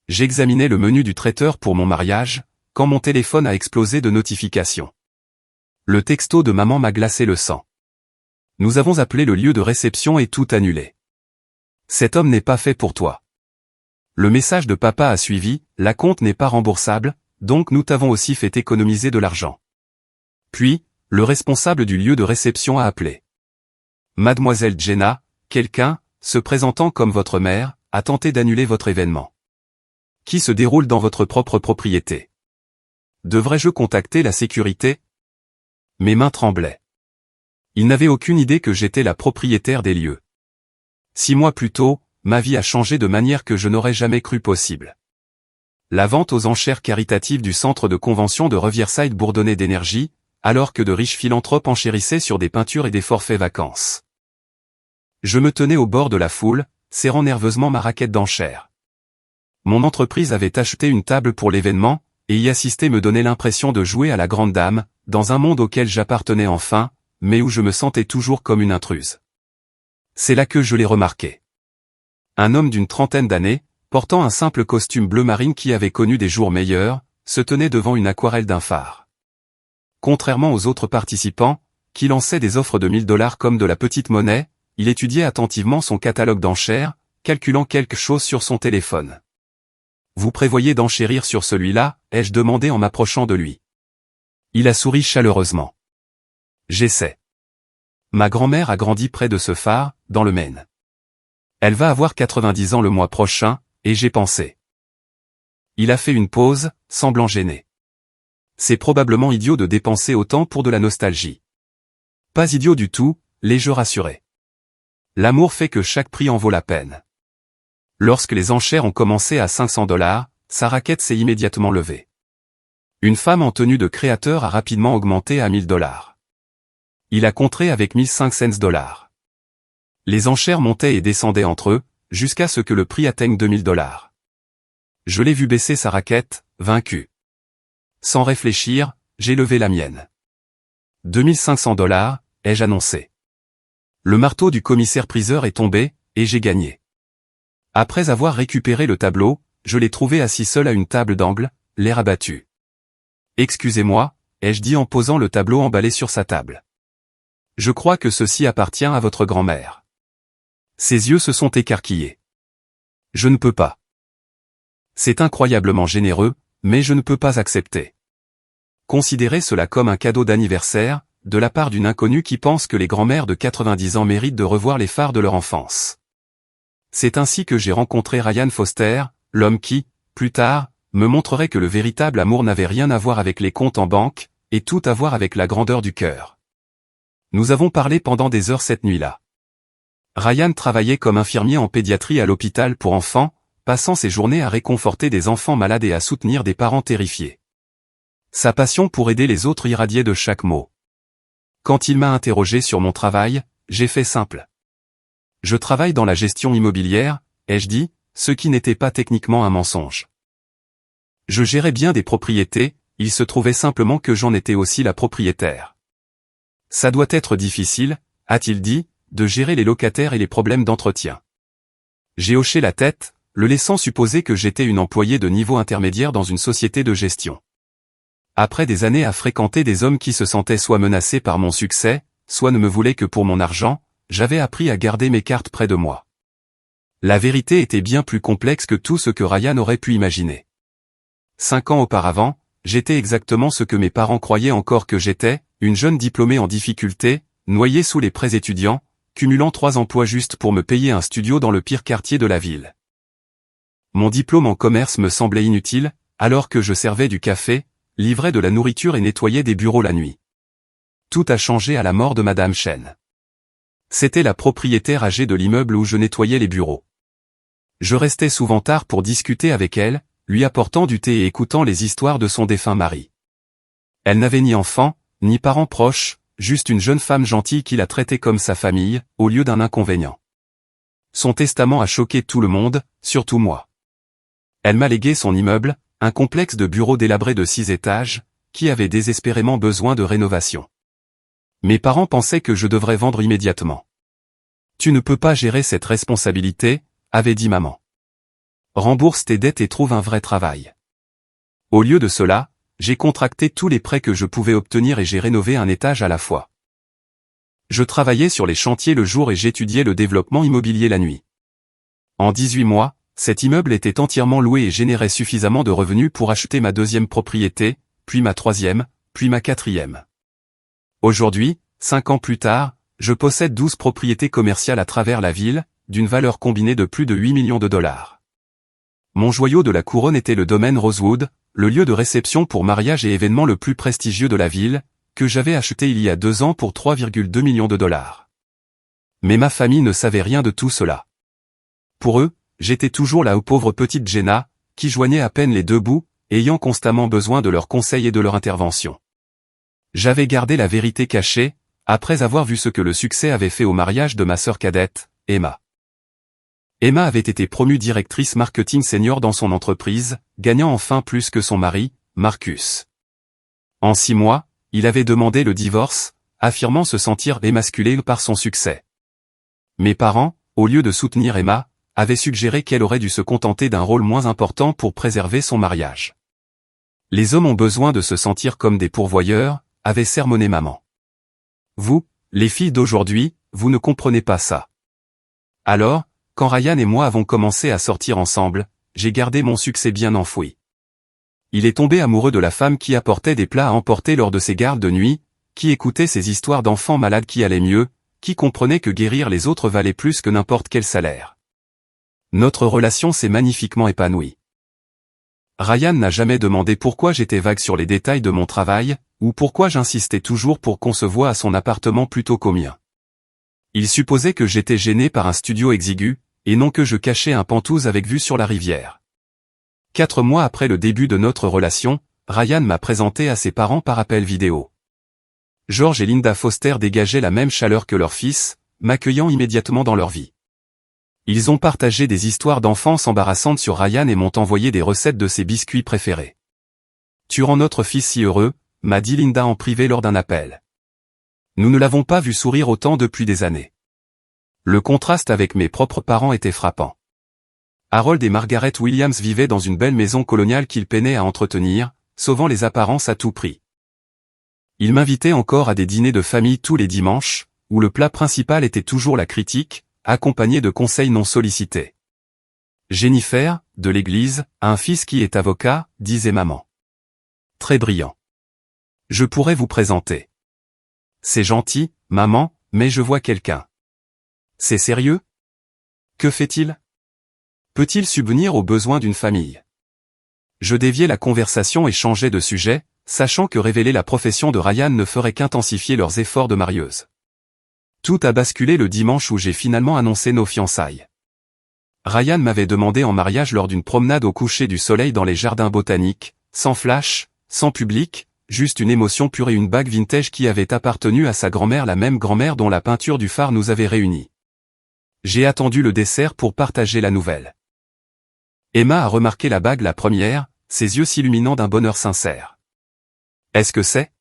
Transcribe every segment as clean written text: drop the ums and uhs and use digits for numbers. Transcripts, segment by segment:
J'examinais le menu du traiteur pour mon mariage, quand mon téléphone a explosé de notifications. Le texto de maman m'a glacé le sang. Nous avons appelé le lieu de réception et tout annulé. Cet homme n'est pas fait pour toi. Le message de papa a suivi, la compte n'est pas remboursable, donc nous t'avons aussi fait économiser de l'argent. Puis, le responsable du lieu de réception a appelé. Mademoiselle Jenna, quelqu'un, se présentant comme votre mère, a tenté d'annuler votre événement. Qui se déroule dans votre propre propriété. Devrais-je contacter la sécurité? Mes mains tremblaient. Il n'avait aucune idée que j'étais la propriétaire des lieux. 6 mois plus tôt, ma vie a changé de manière que je n'aurais jamais cru possible. La vente aux enchères caritatives du centre de convention de Riverside bourdonnait d'énergie, alors que de riches philanthropes enchérissaient sur des peintures et des forfaits vacances. Je me tenais au bord de la foule, serrant nerveusement ma raquette d'enchères. Mon entreprise avait acheté une table pour l'événement, et y assister me donnait l'impression de jouer à la grande dame, dans un monde auquel j'appartenais enfin, mais où je me sentais toujours comme une intruse. C'est là que je l'ai remarqué. Un homme d'une trentaine d'années, portant un simple costume bleu marine qui avait connu des jours meilleurs, se tenait devant une aquarelle d'un phare. Contrairement aux autres participants, qui lançaient des offres de $1000 comme de la petite monnaie, il étudiait attentivement son catalogue d'enchères, calculant quelque chose sur son téléphone. « Vous prévoyez d'enchérir sur celui-là » ai-je demandé en m'approchant de lui. Il a souri chaleureusement. « J'essaie. Ma grand-mère a grandi près de ce phare, dans le Maine. Elle va avoir 90 ans le mois prochain, et j'ai pensé. » Il a fait une pause, semblant gêné. C'est probablement idiot de dépenser autant pour de la nostalgie. Pas idiot du tout, l'ai-je rassuré. L'amour fait que chaque prix en vaut la peine. Lorsque les enchères ont commencé à $500, sa raquette s'est immédiatement levée. Une femme en tenue de créateur a rapidement augmenté à $1000. Il a contré avec $1500. Les enchères montaient et descendaient entre eux, jusqu'à ce que le prix atteigne $2000. Je l'ai vu baisser sa raquette, vaincu. Sans réfléchir, j'ai levé la mienne. $2500, ai-je annoncé. Le marteau du commissaire-priseur est tombé, et j'ai gagné. Après avoir récupéré le tableau, je l'ai trouvé assis seul à une table d'angle, l'air abattu. « Excusez-moi » ai-je dit en posant le tableau emballé sur sa table. « Je crois que ceci appartient à votre grand-mère. » Ses yeux se sont écarquillés. « Je ne peux pas. » C'est incroyablement généreux, mais je ne peux pas accepter. Considérez cela comme un cadeau d'anniversaire, de la part d'une inconnue qui pense que les grand-mères de 90 ans méritent de revoir les phares de leur enfance. C'est ainsi que j'ai rencontré Ryan Foster, l'homme qui, plus tard, me montrerait que le véritable amour n'avait rien à voir avec les comptes en banque, et tout à voir avec la grandeur du cœur. Nous avons parlé pendant des heures cette nuit-là. Ryan travaillait comme infirmier en pédiatrie à l'hôpital pour enfants, passant ses journées à réconforter des enfants malades et à soutenir des parents terrifiés. Sa passion pour aider les autres irradiait de chaque mot. Quand il m'a interrogé sur mon travail, j'ai fait simple. Je travaille dans la gestion immobilière, ai-je dit, ce qui n'était pas techniquement un mensonge. Je gérais bien des propriétés, il se trouvait simplement que j'en étais aussi la propriétaire. Ça doit être difficile, a-t-il dit, de gérer les locataires et les problèmes d'entretien. J'ai hoché la tête, le laissant supposer que j'étais une employée de niveau intermédiaire dans une société de gestion. Après des années à fréquenter des hommes qui se sentaient soit menacés par mon succès, soit ne me voulaient que pour mon argent, j'avais appris à garder mes cartes près de moi. La vérité était bien plus complexe que tout ce que Ryan aurait pu imaginer. 5 ans auparavant, j'étais exactement ce que mes parents croyaient encore que j'étais, une jeune diplômée en difficulté, noyée sous les prêts étudiants, cumulant 3 emplois juste pour me payer un studio dans le pire quartier de la ville. Mon diplôme en commerce me semblait inutile, alors que je servais du café, livrais de la nourriture et nettoyais des bureaux la nuit. Tout a changé à la mort de Madame Chen. C'était la propriétaire âgée de l'immeuble où je nettoyais les bureaux. Je restais souvent tard pour discuter avec elle, lui apportant du thé et écoutant les histoires de son défunt mari. Elle n'avait ni enfant, ni parents proches, juste une jeune femme gentille qui la traitait comme sa famille, au lieu d'un inconvénient. Son testament a choqué tout le monde, surtout moi. Elle m'a légué son immeuble, un complexe de bureaux délabrés de 6 étages, qui avait désespérément besoin de rénovation. Mes parents pensaient que je devrais vendre immédiatement. « Tu ne peux pas gérer cette responsabilité » avait dit maman. Rembourse tes dettes et trouve un vrai travail. Au lieu de cela, j'ai contracté tous les prêts que je pouvais obtenir et j'ai rénové un étage à la fois. Je travaillais sur les chantiers le jour et j'étudiais le développement immobilier la nuit. En 18 mois, cet immeuble était entièrement loué et générait suffisamment de revenus pour acheter ma deuxième propriété, puis ma troisième, puis ma quatrième. Aujourd'hui, 5 ans plus tard, je possède 12 propriétés commerciales à travers la ville, d'une valeur combinée de plus de 8 millions de dollars. Mon joyau de la couronne était le domaine Rosewood, le lieu de réception pour mariage et événements le plus prestigieux de la ville, que j'avais acheté il y a 2 ans pour 3,2 millions de dollars. Mais ma famille ne savait rien de tout cela. Pour eux, j'étais toujours la pauvre petite Jenna, qui joignait à peine les deux bouts, ayant constamment besoin de leurs conseils et de leur intervention. J'avais gardé la vérité cachée, après avoir vu ce que le succès avait fait au mariage de ma sœur cadette, Emma. Emma avait été promue directrice marketing senior dans son entreprise, gagnant enfin plus que son mari, Marcus. En 6 mois, il avait demandé le divorce, affirmant se sentir émasculé par son succès. Mes parents, au lieu de soutenir Emma, avaient suggéré qu'elle aurait dû se contenter d'un rôle moins important pour préserver son mariage. Les hommes ont besoin de se sentir comme des pourvoyeurs, avait sermonné maman. Vous, les filles d'aujourd'hui, vous ne comprenez pas ça. Alors, quand Ryan et moi avons commencé à sortir ensemble, j'ai gardé mon succès bien enfoui. Il est tombé amoureux de la femme qui apportait des plats à emporter lors de ses gardes de nuit, qui écoutait ses histoires d'enfants malades qui allaient mieux, qui comprenait que guérir les autres valait plus que n'importe quel salaire. Notre relation s'est magnifiquement épanouie. Ryan n'a jamais demandé pourquoi j'étais vague sur les détails de mon travail, ou pourquoi j'insistais toujours pour qu'on se voie à son appartement plutôt qu'au mien. Il supposait que j'étais gêné par un studio exigu, et non que je cachais un penthouse avec vue sur la rivière. 4 mois après le début de notre relation, Ryan m'a présenté à ses parents par appel vidéo. George et Linda Foster dégageaient la même chaleur que leur fils, m'accueillant immédiatement dans leur vie. Ils ont partagé des histoires d'enfance embarrassantes sur Ryan et m'ont envoyé des recettes de ses biscuits préférés. « Tu rends notre fils si heureux », m'a dit Linda en privé lors d'un appel. Nous ne l'avons pas vu sourire autant depuis des années. Le contraste avec mes propres parents était frappant. Harold et Margaret Williams vivaient dans une belle maison coloniale qu'ils peinaient à entretenir, sauvant les apparences à tout prix. Ils m'invitaient encore à des dîners de famille tous les dimanches, où le plat principal était toujours la critique, accompagné de conseils non sollicités. Jennifer, de l'église, a un fils qui est avocat, disait maman. Très brillant. Je pourrais vous présenter. C'est gentil, maman, mais je vois quelqu'un. C'est sérieux? Que fait-il? Peut-il subvenir aux besoins d'une famille? Je déviais la conversation et changeais de sujet, sachant que révéler la profession de Ryan ne ferait qu'intensifier leurs efforts de marieuse. Tout a basculé le dimanche où j'ai finalement annoncé nos fiançailles. Ryan m'avait demandé en mariage lors d'une promenade au coucher du soleil dans les jardins botaniques, sans flash, sans public, juste une émotion pure et une bague vintage qui avait appartenu à sa grand-mère, la même grand-mère dont la peinture du phare nous avait réunis. J'ai attendu le dessert pour partager la nouvelle. Emma a remarqué la bague la première, ses yeux s'illuminant d'un bonheur sincère. Est-ce que c'est?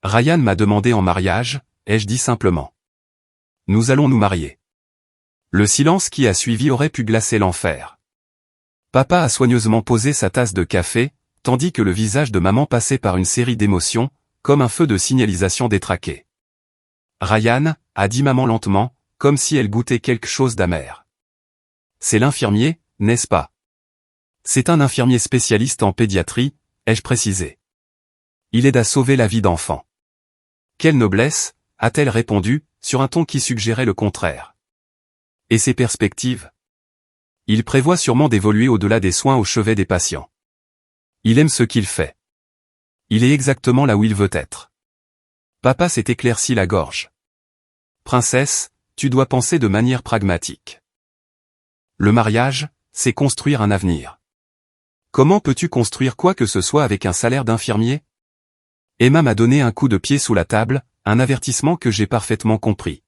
Ryan m'a demandé en mariage, ai-je dit simplement. Nous allons nous marier. Le silence qui a suivi aurait pu glacer l'enfer. Papa a soigneusement posé sa tasse de café, tandis que le visage de maman passait par une série d'émotions, comme un feu de signalisation détraqué. Ryan, a dit maman lentement, comme si elle goûtait quelque chose d'amer. C'est l'infirmier, n'est-ce pas? C'est un infirmier spécialiste en pédiatrie, ai-je précisé. Il aide à sauver la vie d'enfants. Quelle noblesse, a-t-elle répondu, sur un ton qui suggérait le contraire. Et ses perspectives? Il prévoit sûrement d'évoluer au-delà des soins au chevet des patients. Il aime ce qu'il fait. Il est exactement là où il veut être. Papa s'est éclairci la gorge. Princesse, tu dois penser de manière pragmatique. Le mariage, c'est construire un avenir. Comment peux-tu construire quoi que ce soit avec un salaire d'infirmier? Emma m'a donné un coup de pied sous la table, un avertissement que j'ai parfaitement compris.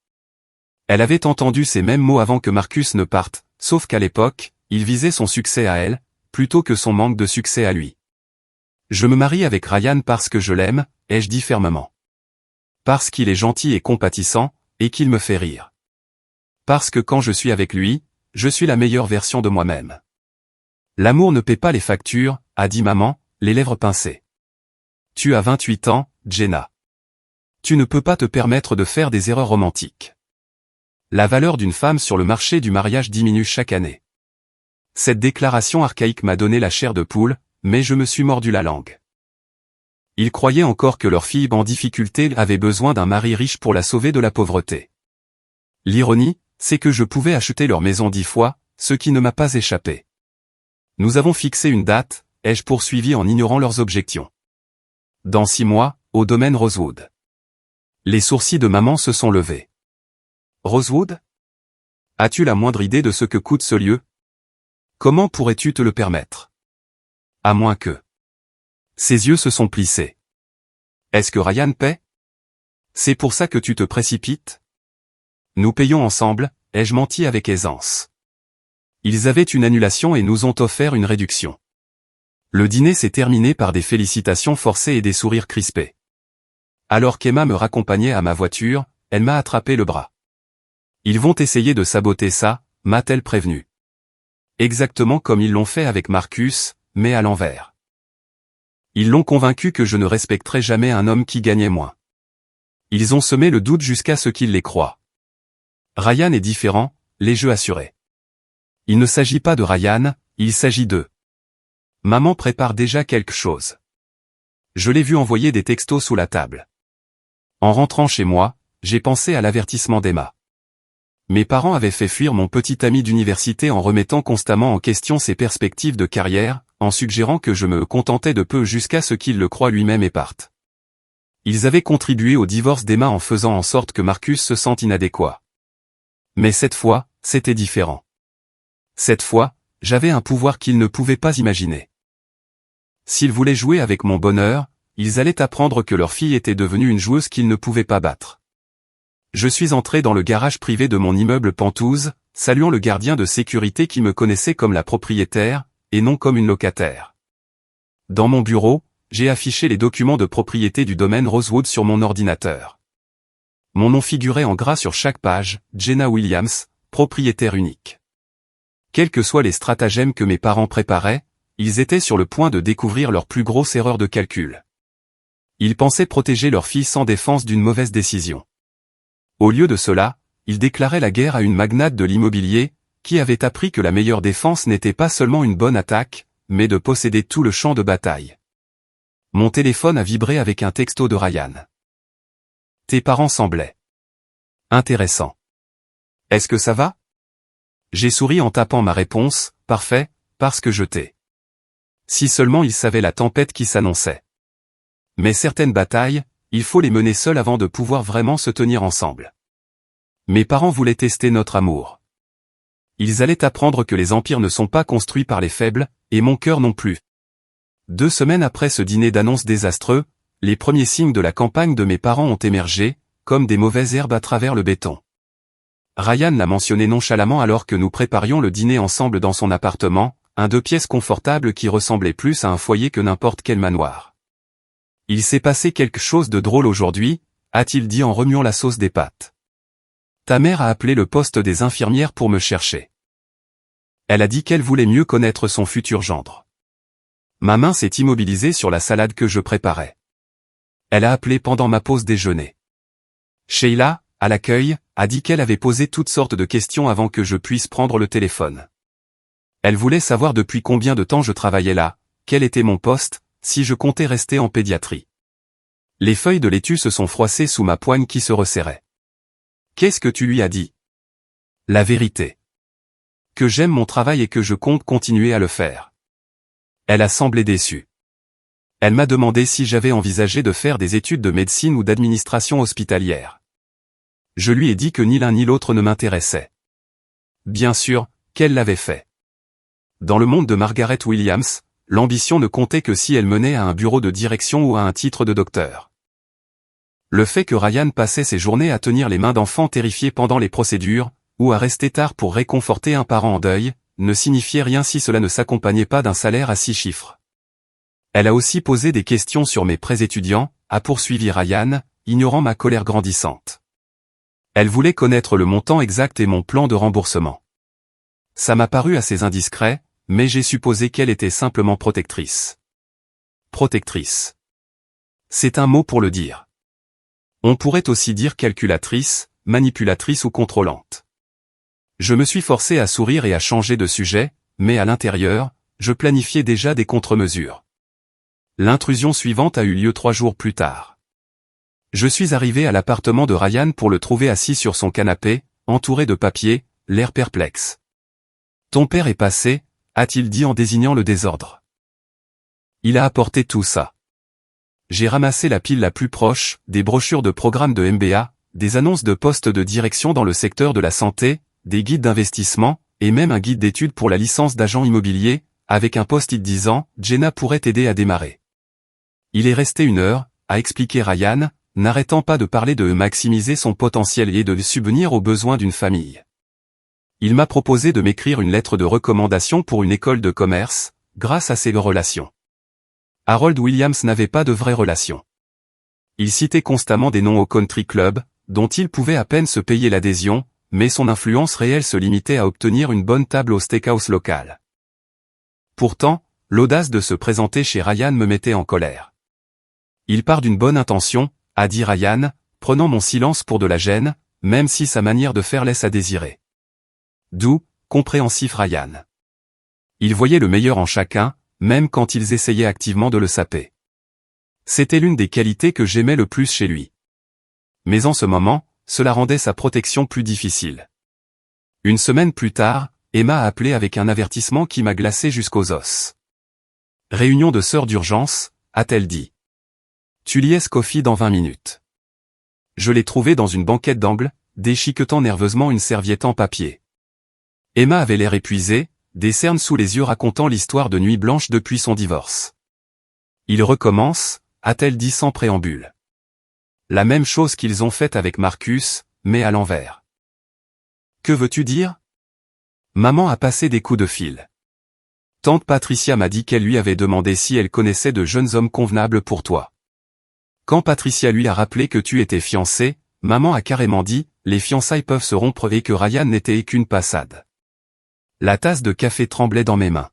Elle avait entendu ces mêmes mots avant que Marcus ne parte, sauf qu'à l'époque, il visait son succès à elle, plutôt que son manque de succès à lui. Je me marie avec Ryan parce que je l'aime, ai-je dit fermement. Parce qu'il est gentil et compatissant, et qu'il me fait rire. Parce que quand je suis avec lui, je suis la meilleure version de moi-même. L'amour ne paie pas les factures, a dit maman, les lèvres pincées. Tu as 28 ans, Jenna. Tu ne peux pas te permettre de faire des erreurs romantiques. La valeur d'une femme sur le marché du mariage diminue chaque année. Cette déclaration archaïque m'a donné la chair de poule, mais je me suis mordu la langue. Ils croyaient encore que leur fille en difficulté avait besoin d'un mari riche pour la sauver de la pauvreté. L'ironie, c'est que je pouvais acheter leur maison 10 fois, ce qui ne m'a pas échappé. Nous avons fixé une date, ai-je poursuivi en ignorant leurs objections. Dans 6 mois, au domaine Rosewood. Les sourcils de maman se sont levés. Rosewood? As-tu la moindre idée de ce que coûte ce lieu? Comment pourrais-tu te le permettre? À moins que... Ses yeux se sont plissés. Est-ce que Ryan paie? C'est pour ça que tu te précipites? Nous payons ensemble, ai-je menti avec aisance. Ils avaient une annulation et nous ont offert une réduction. Le dîner s'est terminé par des félicitations forcées et des sourires crispés. Alors qu'Emma me raccompagnait à ma voiture, elle m'a attrapé le bras. Ils vont essayer de saboter ça, m'a-t-elle prévenu. Exactement comme ils l'ont fait avec Marcus, mais à l'envers. Ils l'ont convaincu que je ne respecterai jamais un homme qui gagnait moins. Ils ont semé le doute jusqu'à ce qu'il les croie. Ryan est différent, les jeux assurés. Il ne s'agit pas de Ryan, il s'agit d'eux. Maman prépare déjà quelque chose. Je l'ai vu envoyer des textos sous la table. En rentrant chez moi, j'ai pensé à l'avertissement d'Emma. Mes parents avaient fait fuir mon petit ami d'université en remettant constamment en question ses perspectives de carrière, en suggérant que je me contentais de peu jusqu'à ce qu'il le croie lui-même et parte. Ils avaient contribué au divorce d'Emma en faisant en sorte que Marcus se sente inadéquat. Mais cette fois, c'était différent. Cette fois, j'avais un pouvoir qu'ils ne pouvaient pas imaginer. S'ils voulaient jouer avec mon bonheur, ils allaient apprendre que leur fille était devenue une joueuse qu'ils ne pouvaient pas battre. Je suis entré dans le garage privé de mon immeuble Penthouse, saluant le gardien de sécurité qui me connaissait comme la propriétaire, et non comme une locataire. Dans mon bureau, j'ai affiché les documents de propriété du domaine Rosewood sur mon ordinateur. Mon nom figurait en gras sur chaque page, Jenna Williams, propriétaire unique. Quels que soient les stratagèmes que mes parents préparaient, ils étaient sur le point de découvrir leur plus grosse erreur de calcul. Ils pensaient protéger leur fille sans défense d'une mauvaise décision. Au lieu de cela, ils déclaraient la guerre à une magnate de l'immobilier, qui avait appris que la meilleure défense n'était pas seulement une bonne attaque, mais de posséder tout le champ de bataille. Mon téléphone a vibré avec un texto de Ryan. Tes parents semblaient intéressants. Est-ce que ça va? J'ai souri en tapant ma réponse, parfait, parce que je t'ai. Si seulement ils savaient la tempête qui s'annonçait. Mais certaines batailles, il faut les mener seuls avant de pouvoir vraiment se tenir ensemble. Mes parents voulaient tester notre amour. Ils allaient apprendre que les empires ne sont pas construits par les faibles, et mon cœur non plus. 2 semaines après ce dîner d'annonces désastreux, les premiers signes de la campagne de mes parents ont émergé, comme des mauvaises herbes à travers le béton. Ryan l'a mentionné nonchalamment alors que nous préparions le dîner ensemble dans son appartement, un 2 pièces confortable qui ressemblait plus à un foyer que n'importe quel manoir. Il s'est passé quelque chose de drôle aujourd'hui, a-t-il dit en remuant la sauce des pâtes. Ta mère a appelé le poste des infirmières pour me chercher. Elle a dit qu'elle voulait mieux connaître son futur gendre. Ma main s'est immobilisée sur la salade que je préparais. Elle a appelé pendant ma pause déjeuner. Sheila, à l'accueil, a dit qu'elle avait posé toutes sortes de questions avant que je puisse prendre le téléphone. Elle voulait savoir depuis combien de temps je travaillais là, quel était mon poste, si je comptais rester en pédiatrie. Les feuilles de laitue se sont froissées sous ma poigne qui se resserrait. Qu'est-ce que tu lui as dit? La vérité. Que j'aime mon travail et que je compte continuer à le faire. Elle a semblé déçue. Elle m'a demandé si j'avais envisagé de faire des études de médecine ou d'administration hospitalière. Je lui ai dit que ni l'un ni l'autre ne m'intéressait. Bien sûr, qu'elle l'avait fait. Dans le monde de Margaret Williams, l'ambition ne comptait que si elle menait à un bureau de direction ou à un titre de docteur. Le fait que Ryan passait ses journées à tenir les mains d'enfants terrifiés pendant les procédures, ou à rester tard pour réconforter un parent en deuil, ne signifiait rien si cela ne s'accompagnait pas d'un salaire à 6 chiffres. Elle a aussi posé des questions sur mes prêts étudiants, a poursuivi Ryan, ignorant ma colère grandissante. Elle voulait connaître le montant exact et mon plan de remboursement. Ça m'a paru assez indiscret, mais j'ai supposé qu'elle était simplement protectrice. Protectrice. C'est un mot pour le dire. On pourrait aussi dire calculatrice, manipulatrice ou contrôlante. Je me suis forcé à sourire et à changer de sujet, mais à l'intérieur, je planifiais déjà des contre-mesures. L'intrusion suivante a eu lieu 3 jours plus tard. Je suis arrivé à l'appartement de Ryan pour le trouver assis sur son canapé, entouré de papiers, l'air perplexe. « Ton père est passé », a-t-il dit en désignant le désordre. Il a apporté tout ça. J'ai ramassé la pile la plus proche, des brochures de programmes de MBA, des annonces de postes de direction dans le secteur de la santé, des guides d'investissement, et même un guide d'études pour la licence d'agent immobilier, avec un post-it disant « Jenna pourrait t'aider à démarrer ». Il est resté 1 heure, a expliqué Ryan, n'arrêtant pas de parler de maximiser son potentiel et de subvenir aux besoins d'une famille. Il m'a proposé de m'écrire une lettre de recommandation pour une école de commerce, grâce à ses relations. Harold Williams n'avait pas de vraies relations. Il citait constamment des noms au country club, dont il pouvait à peine se payer l'adhésion, mais son influence réelle se limitait à obtenir une bonne table au steakhouse local. Pourtant, l'audace de se présenter chez Ryan me mettait en colère. Il part d'une bonne intention, a dit Ryan, prenant mon silence pour de la gêne, même si sa manière de faire laisse à désirer. Doux, compréhensif Ryan. Il voyait le meilleur en chacun, même quand ils essayaient activement de le saper. C'était l'une des qualités que j'aimais le plus chez lui. Mais en ce moment, cela rendait sa protection plus difficile. 1 semaine plus tard, Emma a appelé avec un avertissement qui m'a glacé jusqu'aux os. Réunion de sœurs d'urgence, a-t-elle dit. Tullies Coffee dans 20 minutes. Je l'ai trouvée dans une banquette d'angle, déchiquetant nerveusement une serviette en papier. Emma avait l'air épuisée, des cernes sous les yeux racontant l'histoire de Nuit Blanche depuis son divorce. Il recommence, a-t-elle dit sans préambule. La même chose qu'ils ont faite avec Marcus, mais à l'envers. Que veux-tu dire? Maman a passé des coups de fil. Tante Patricia m'a dit qu'elle lui avait demandé si elle connaissait de jeunes hommes convenables pour toi. Quand Patricia lui a rappelé que tu étais fiancé, maman a carrément dit, les fiançailles peuvent se rompre et que Ryan n'était qu'une passade. La tasse de café tremblait dans mes mains.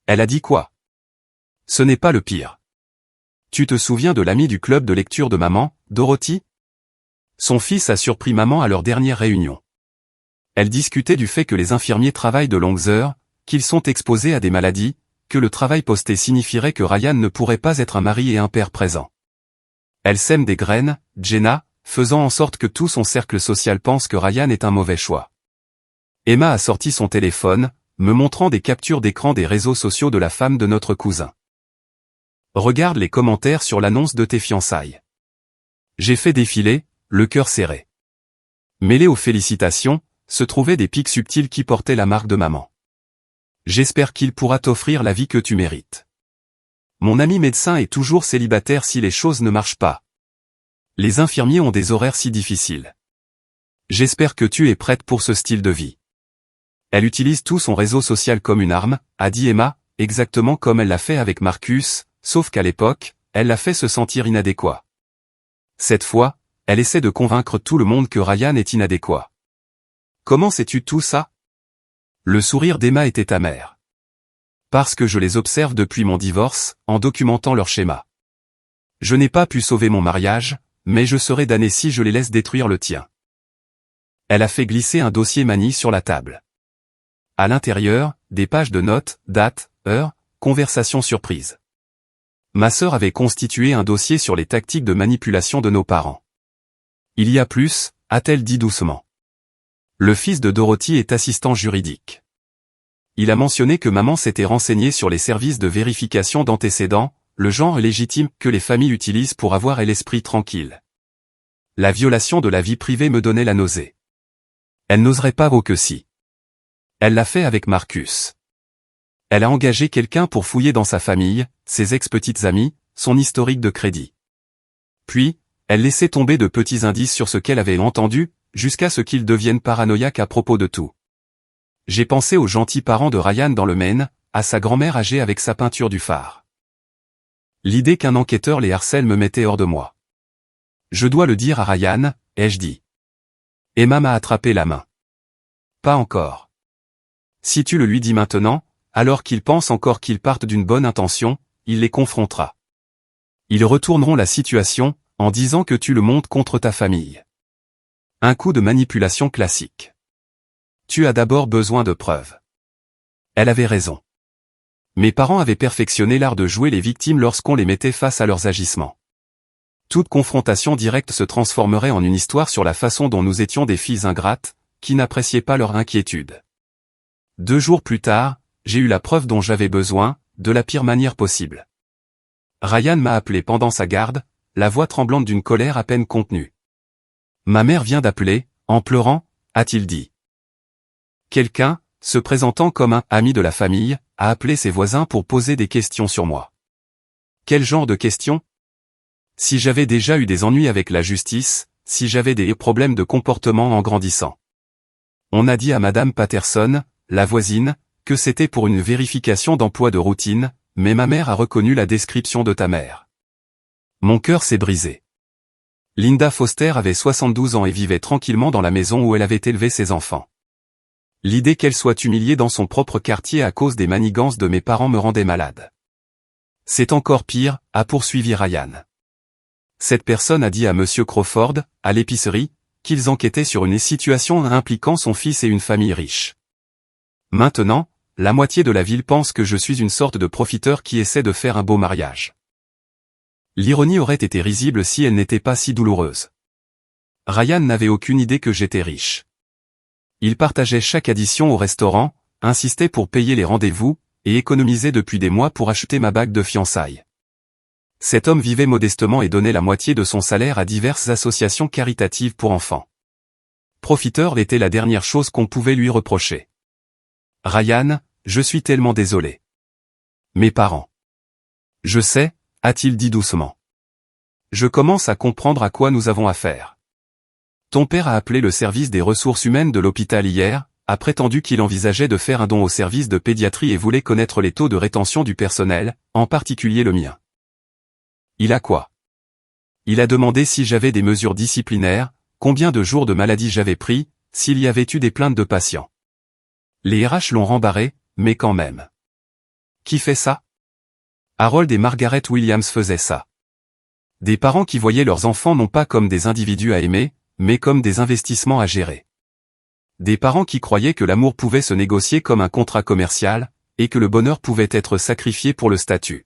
Elle a dit quoi? Ce n'est pas le pire. Tu te souviens de l'amie du club de lecture de maman, Dorothy? Son fils a surpris maman à leur dernière réunion. Elle discutait du fait que les infirmiers travaillent de longues heures, qu'ils sont exposés à des maladies, que le travail posté signifierait que Ryan ne pourrait pas être un mari et un père présent. Elle sème des graines, Jenna, faisant en sorte que tout son cercle social pense que Ryan est un mauvais choix. Emma a sorti son téléphone, me montrant des captures d'écran des réseaux sociaux de la femme de notre cousin. Regarde les commentaires sur l'annonce de tes fiançailles. J'ai fait défiler, le cœur serré. Mêlés aux félicitations, se trouvaient des pics subtils qui portaient la marque de maman. J'espère qu'il pourra t'offrir la vie que tu mérites. Mon ami médecin est toujours célibataire si les choses ne marchent pas. Les infirmiers ont des horaires si difficiles. J'espère que tu es prête pour ce style de vie. Elle utilise tout son réseau social comme une arme, a dit Emma, exactement comme elle l'a fait avec Marcus, sauf qu'à l'époque, elle l'a fait se sentir inadéquat. Cette fois, elle essaie de convaincre tout le monde que Ryan est inadéquat. Comment sais-tu tout ça? Le sourire d'Emma était amer. Parce que je les observe depuis mon divorce, en documentant leur schéma. Je n'ai pas pu sauver mon mariage, mais je serai damné si je les laisse détruire le tien. Elle a fait glisser un dossier Mani sur la table. À l'intérieur, des pages de notes, date, heure, conversation surprise. Ma sœur avait constitué un dossier sur les tactiques de manipulation de nos parents. Il y a plus, a-t-elle dit doucement. Le fils de Dorothy est assistant juridique. Il a mentionné que maman s'était renseignée sur les services de vérification d'antécédents, le genre légitime que les familles utilisent pour avoir l'esprit tranquille. La violation de la vie privée me donnait la nausée. Elle n'oserait pas que si. Elle l'a fait avec Marcus. Elle a engagé quelqu'un pour fouiller dans sa famille, ses ex-petites amies, son historique de crédit. Puis, elle laissait tomber de petits indices sur ce qu'elle avait entendu, jusqu'à ce qu'ils deviennent paranoïaques à propos de tout. J'ai pensé aux gentils parents de Ryan dans le Maine, à sa grand-mère âgée avec sa peinture du phare. L'idée qu'un enquêteur les harcèle me mettait hors de moi. Je dois le dire à Ryan, ai-je dit. Emma m'a attrapé la main. Pas encore. Si tu le lui dis maintenant, alors qu'ils pensent encore qu'ils partent d'une bonne intention, il les confrontera. Ils retourneront la situation, en disant que tu le montes contre ta famille. Un coup de manipulation classique. Tu as d'abord besoin de preuves. Elle avait raison. Mes parents avaient perfectionné l'art de jouer les victimes lorsqu'on les mettait face à leurs agissements. Toute confrontation directe se transformerait en une histoire sur la façon dont nous étions des filles ingrates, qui n'appréciaient pas leur inquiétude. 2 jours plus tard, j'ai eu la preuve dont j'avais besoin, de la pire manière possible. Ryan m'a appelé pendant sa garde, la voix tremblante d'une colère à peine contenue. Ma mère vient d'appeler, en pleurant, a-t-il dit. Quelqu'un, se présentant comme un ami de la famille, a appelé ses voisins pour poser des questions sur moi. Quel genre de questions? Si j'avais déjà eu des ennuis avec la justice, si j'avais des problèmes de comportement en grandissant. On a dit à Madame Patterson, la voisine, que c'était pour une vérification d'emploi de routine, mais ma mère a reconnu la description de ta mère. Mon cœur s'est brisé. Linda Foster avait 72 ans et vivait tranquillement dans la maison où elle avait élevé ses enfants. L'idée qu'elle soit humiliée dans son propre quartier à cause des manigances de mes parents me rendait malade. C'est encore pire, a poursuivi Ryan. Cette personne a dit à Monsieur Crawford, à l'épicerie, qu'ils enquêtaient sur une situation impliquant son fils et une famille riche. Maintenant, la moitié de la ville pense que je suis une sorte de profiteur qui essaie de faire un beau mariage. L'ironie aurait été risible si elle n'était pas si douloureuse. Ryan n'avait aucune idée que j'étais riche. Il partageait chaque addition au restaurant, insistait pour payer les rendez-vous, et économisait depuis des mois pour acheter ma bague de fiançailles. Cet homme vivait modestement et donnait la moitié de son salaire à diverses associations caritatives pour enfants. Profiteur était la dernière chose qu'on pouvait lui reprocher. Ryan, je suis tellement désolé. Mes parents. Je sais, a-t-il dit doucement. Je commence à comprendre à quoi nous avons affaire. Ton père a appelé le service des ressources humaines de l'hôpital hier, a prétendu qu'il envisageait de faire un don au service de pédiatrie et voulait connaître les taux de rétention du personnel, en particulier le mien. Il a quoi? Il a demandé si j'avais des mesures disciplinaires, combien de jours de maladie j'avais pris, s'il y avait eu des plaintes de patients. Les RH l'ont rembarré, mais quand même. Qui fait ça? Harold et Margaret Williams faisaient ça. Des parents qui voyaient leurs enfants non pas comme des individus à aimer, mais comme des investissements à gérer. Des parents qui croyaient que l'amour pouvait se négocier comme un contrat commercial, et que le bonheur pouvait être sacrifié pour le statut.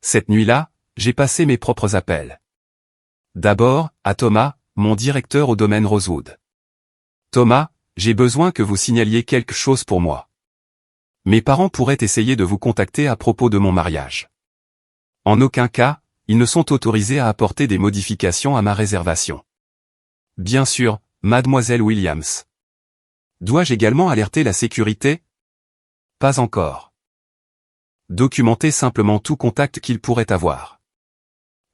Cette nuit-là, j'ai passé mes propres appels. D'abord, à Thomas, mon directeur au domaine Rosewood. Thomas, j'ai besoin que vous signaliez quelque chose pour moi. Mes parents pourraient essayer de vous contacter à propos de mon mariage. En aucun cas, ils ne sont autorisés à apporter des modifications à ma réservation. Bien sûr, mademoiselle Williams. Dois-je également alerter la sécurité? Pas encore. Documenter simplement tout contact qu'il pourrait avoir.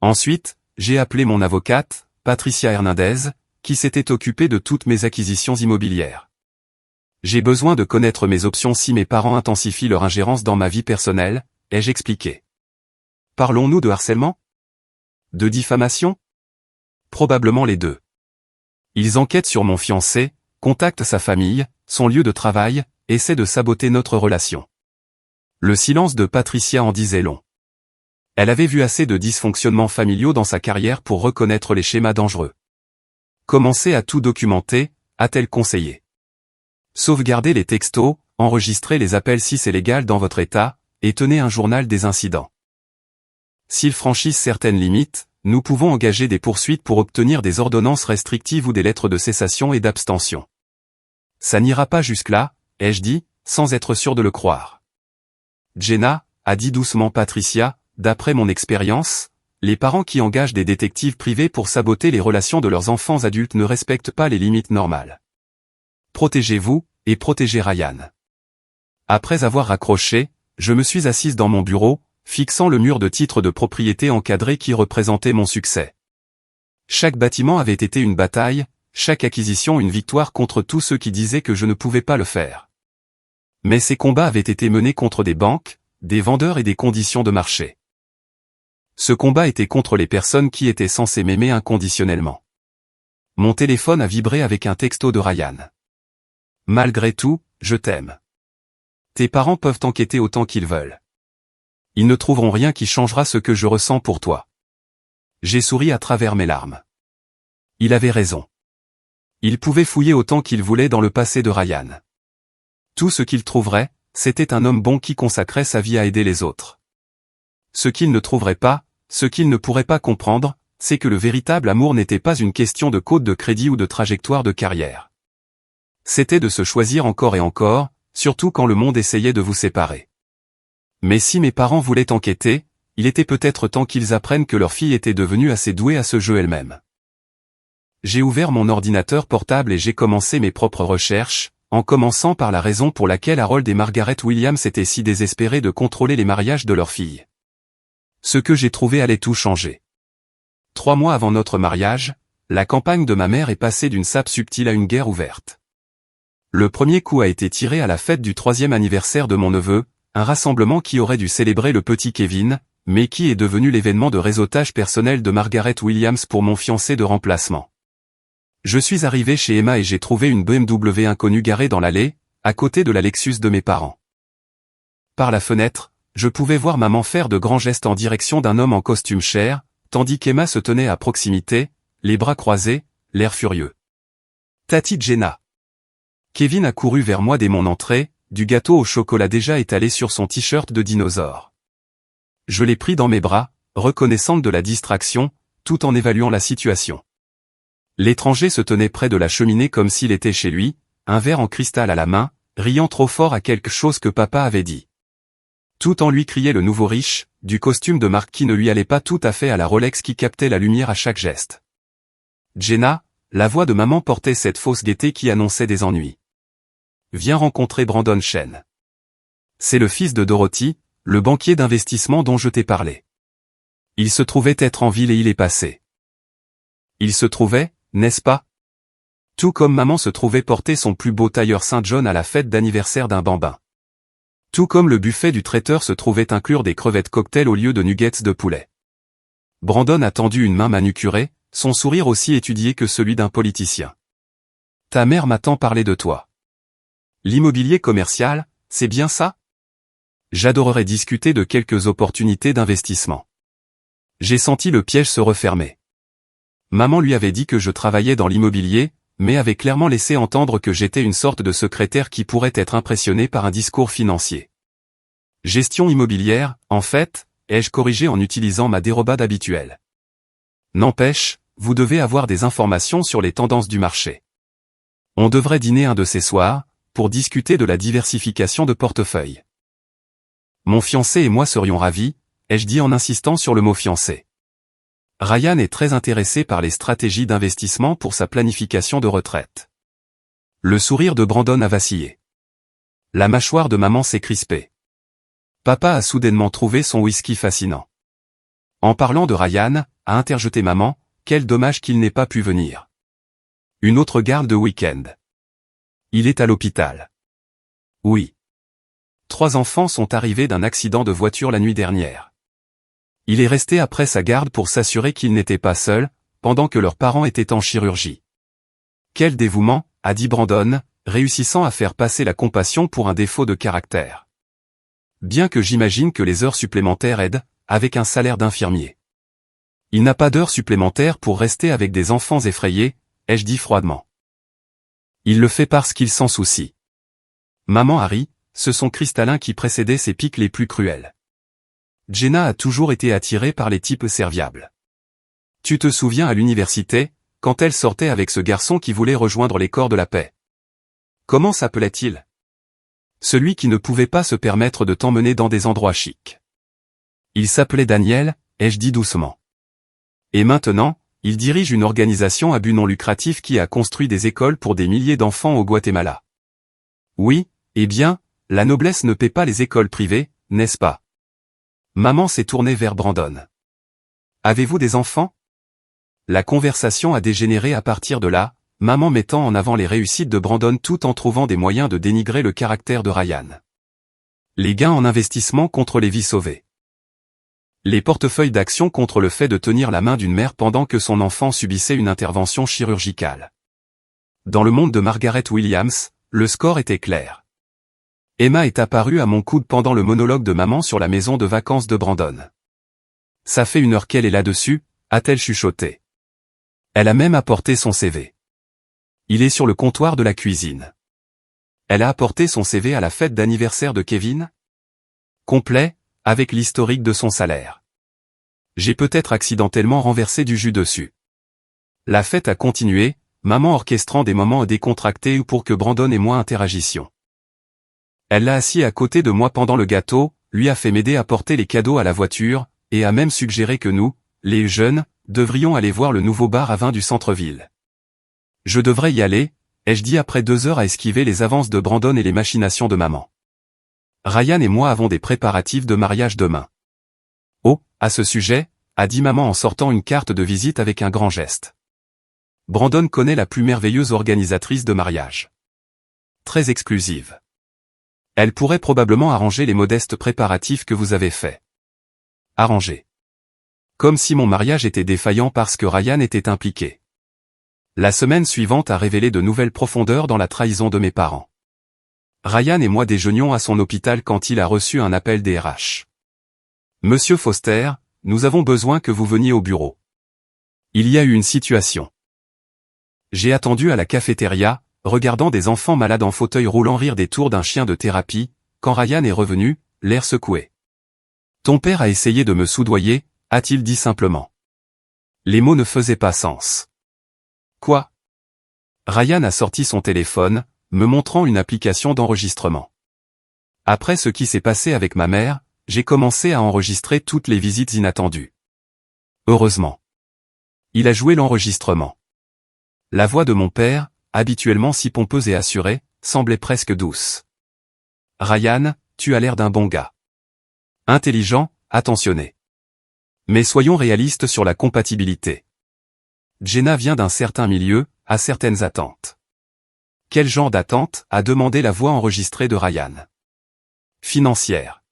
Ensuite, j'ai appelé mon avocate, Patricia Hernandez, qui s'était occupée de toutes mes acquisitions immobilières. J'ai besoin de connaître mes options si mes parents intensifient leur ingérence dans ma vie personnelle, ai-je expliqué. Parlons-nous de harcèlement? De diffamation? Probablement les deux. Ils enquêtent sur mon fiancé, contactent sa famille, son lieu de travail, essaient de saboter notre relation. Le silence de Patricia en disait long. Elle avait vu assez de dysfonctionnements familiaux dans sa carrière pour reconnaître les schémas dangereux. Commencez à tout documenter, a-t-elle conseillé. Sauvegardez les textos, enregistrez les appels si c'est légal dans votre état, et tenez un journal des incidents. S'ils franchissent certaines limites, nous pouvons engager des poursuites pour obtenir des ordonnances restrictives ou des lettres de cessation et d'abstention. Ça n'ira pas jusque-là, ai-je dit, sans être sûr de le croire. Jenna, a dit doucement Patricia, d'après mon expérience, les parents qui engagent des détectives privés pour saboter les relations de leurs enfants adultes ne respectent pas les limites normales. Protégez-vous, et protégez Ryan. Après avoir raccroché, je me suis assise dans mon bureau, fixant le mur de titres de propriété encadré qui représentait mon succès. Chaque bâtiment avait été une bataille, chaque acquisition une victoire contre tous ceux qui disaient que je ne pouvais pas le faire. Mais ces combats avaient été menés contre des banques, des vendeurs et des conditions de marché. Ce combat était contre les personnes qui étaient censées m'aimer inconditionnellement. Mon téléphone a vibré avec un texto de Ryan. Malgré tout, je t'aime. Tes parents peuvent enquêter autant qu'ils veulent. Ils ne trouveront rien qui changera ce que je ressens pour toi. J'ai souri à travers mes larmes. Il avait raison. Il pouvait fouiller autant qu'il voulait dans le passé de Ryan. Tout ce qu'il trouverait, c'était un homme bon qui consacrait sa vie à aider les autres. Ce qu'il ne trouverait pas, ce qu'il ne pourrait pas comprendre, c'est que le véritable amour n'était pas une question de code de crédit ou de trajectoire de carrière. C'était de se choisir encore et encore, surtout quand le monde essayait de vous séparer. Mais si mes parents voulaient enquêter, il était peut-être temps qu'ils apprennent que leur fille était devenue assez douée à ce jeu elle-même. J'ai ouvert mon ordinateur portable et j'ai commencé mes propres recherches, en commençant par la raison pour laquelle Harold et Margaret Williams étaient si désespérés de contrôler les mariages de leur fille. Ce que j'ai trouvé allait tout changer. 3 mois avant notre mariage, la campagne de ma mère est passée d'une sape subtile à une guerre ouverte. Le premier coup a été tiré à la fête du 3e anniversaire de mon neveu, un rassemblement qui aurait dû célébrer le petit Kevin, mais qui est devenu l'événement de réseautage personnel de Margaret Williams pour mon fiancé de remplacement. Je suis arrivé chez Emma et j'ai trouvé une BMW inconnue garée dans l'allée, à côté de la Lexus de mes parents. Par la fenêtre, je pouvais voir maman faire de grands gestes en direction d'un homme en costume cher, tandis qu'Emma se tenait à proximité, les bras croisés, l'air furieux. Tati Jenna. Kevin a couru vers moi dès mon entrée, du gâteau au chocolat déjà étalé sur son t-shirt de dinosaure. Je l'ai pris dans mes bras, reconnaissante de la distraction, tout en évaluant la situation. L'étranger se tenait près de la cheminée comme s'il était chez lui, un verre en cristal à la main, riant trop fort à quelque chose que papa avait dit. Tout en lui criait le nouveau riche, du costume de marque qui ne lui allait pas tout à fait à la Rolex qui captait la lumière à chaque geste. Jenna, la voix de maman portait cette fausse gaieté qui annonçait des ennuis. Viens rencontrer Brandon Chen. C'est le fils de Dorothy, le banquier d'investissement dont je t'ai parlé. Il se trouvait être en ville et il est passé. Il se trouvait, n'est-ce pas? Tout comme maman se trouvait porter son plus beau tailleur Saint John à la fête d'anniversaire d'un bambin. Tout comme le buffet du traiteur se trouvait inclure des crevettes cocktail au lieu de nuggets de poulet. Brandon a tendu une main manucurée, son sourire aussi étudié que celui d'un politicien. Ta mère m'a tant parlé de toi. L'immobilier commercial, c'est bien ça? J'adorerais discuter de quelques opportunités d'investissement. J'ai senti le piège se refermer. Maman lui avait dit que je travaillais dans l'immobilier, mais avait clairement laissé entendre que j'étais une sorte de secrétaire qui pourrait être impressionné par un discours financier. Gestion immobilière, en fait, ai-je corrigé en utilisant ma dérobade habituelle. N'empêche, vous devez avoir des informations sur les tendances du marché. On devrait dîner un de ces soirs, pour discuter de la diversification de portefeuille. Mon fiancé et moi serions ravis, ai-je dit en insistant sur le mot fiancé. Ryan est très intéressé par les stratégies d'investissement pour sa planification de retraite. Le sourire de Brandon a vacillé. La mâchoire de maman s'est crispée. Papa a soudainement trouvé son whisky fascinant. En parlant de Ryan, a interjeté maman, quel dommage qu'il n'ait pas pu venir. Une autre garde de week-end. Il est à l'hôpital. Oui. 3 enfants sont arrivés d'un accident de voiture la nuit dernière. Il est resté après sa garde pour s'assurer qu'ils n'étaient pas seuls, pendant que leurs parents étaient en chirurgie. Quel dévouement, a dit Brandon, réussissant à faire passer la compassion pour un défaut de caractère. Bien que j'imagine que les heures supplémentaires aident, avec un salaire d'infirmier. Il n'a pas d'heures supplémentaires pour rester avec des enfants effrayés, ai-je dit froidement. Il le fait parce qu'il s'en soucie. Maman a ri, ce sont cristallins qui précédaient ses pics les plus cruels. Jenna a toujours été attirée par les types serviables. Tu te souviens à l'université, quand elle sortait avec ce garçon qui voulait rejoindre les corps de la paix. Comment s'appelait-il? Celui qui ne pouvait pas se permettre de t'emmener dans des endroits chics. Il s'appelait Daniel, ai-je dit doucement. Et maintenant, il dirige une organisation à but non lucratif qui a construit des écoles pour des milliers d'enfants au Guatemala. Oui, eh bien, la noblesse ne paie pas les écoles privées, n'est-ce pas? Maman s'est tournée vers Brandon. Avez-vous des enfants? La conversation a dégénéré à partir de là, maman mettant en avant les réussites de Brandon tout en trouvant des moyens de dénigrer le caractère de Ryan. Les gains en investissement contre les vies sauvées. Les portefeuilles d'actions contre le fait de tenir la main d'une mère pendant que son enfant subissait une intervention chirurgicale. Dans le monde de Margaret Williams, le score était clair. Emma est apparue à mon coude pendant le monologue de maman sur la maison de vacances de Brandon. Ça fait 1 heure qu'elle est là-dessus, a-t-elle chuchoté. Elle a même apporté son CV. Il est sur le comptoir de la cuisine. Elle a apporté son CV à la fête d'anniversaire de Kevin? Complet, avec l'historique de son salaire. J'ai peut-être accidentellement renversé du jus dessus. La fête a continué, maman orchestrant des moments décontractés pour que Brandon et moi interagissions. Elle l'a assis à côté de moi pendant le gâteau, lui a fait m'aider à porter les cadeaux à la voiture, et a même suggéré que nous, les jeunes, devrions aller voir le nouveau bar à vin du centre-ville. Je devrais y aller, ai-je dit après 2 heures à esquiver les avances de Brandon et les machinations de maman. Ryan et moi avons des préparatifs de mariage demain. Oh, à ce sujet, a dit maman en sortant une carte de visite avec un grand geste. Brandon connaît la plus merveilleuse organisatrice de mariage. Très exclusive. Elle pourrait probablement arranger les modestes préparatifs que vous avez faits. Arranger. Comme si mon mariage était défaillant parce que Ryan était impliqué. La semaine suivante a révélé de nouvelles profondeurs dans la trahison de mes parents. Ryan et moi déjeunions à son hôpital quand il a reçu un appel des RH. Monsieur Foster, nous avons besoin que vous veniez au bureau. Il y a eu une situation. J'ai attendu à la cafétéria, regardant des enfants malades en fauteuil roulant rire des tours d'un chien de thérapie, quand Ryan est revenu, l'air secoué. Ton père a essayé de me soudoyer, a-t-il dit simplement. Les mots ne faisaient pas sens. Quoi? Ryan a sorti son téléphone, me montrant une application d'enregistrement. Après ce qui s'est passé avec ma mère, j'ai commencé à enregistrer toutes les visites inattendues. Heureusement. Il a joué l'enregistrement. La voix de mon père, habituellement si pompeuse et assurée, semblait presque douce. Ryan, tu as l'air d'un bon gars. Intelligent, attentionné. Mais soyons réalistes sur la compatibilité. Jenna vient d'un certain milieu, a certaines attentes. Quel genre d'attente, a demandé la voix enregistrée de Ryan. Financière.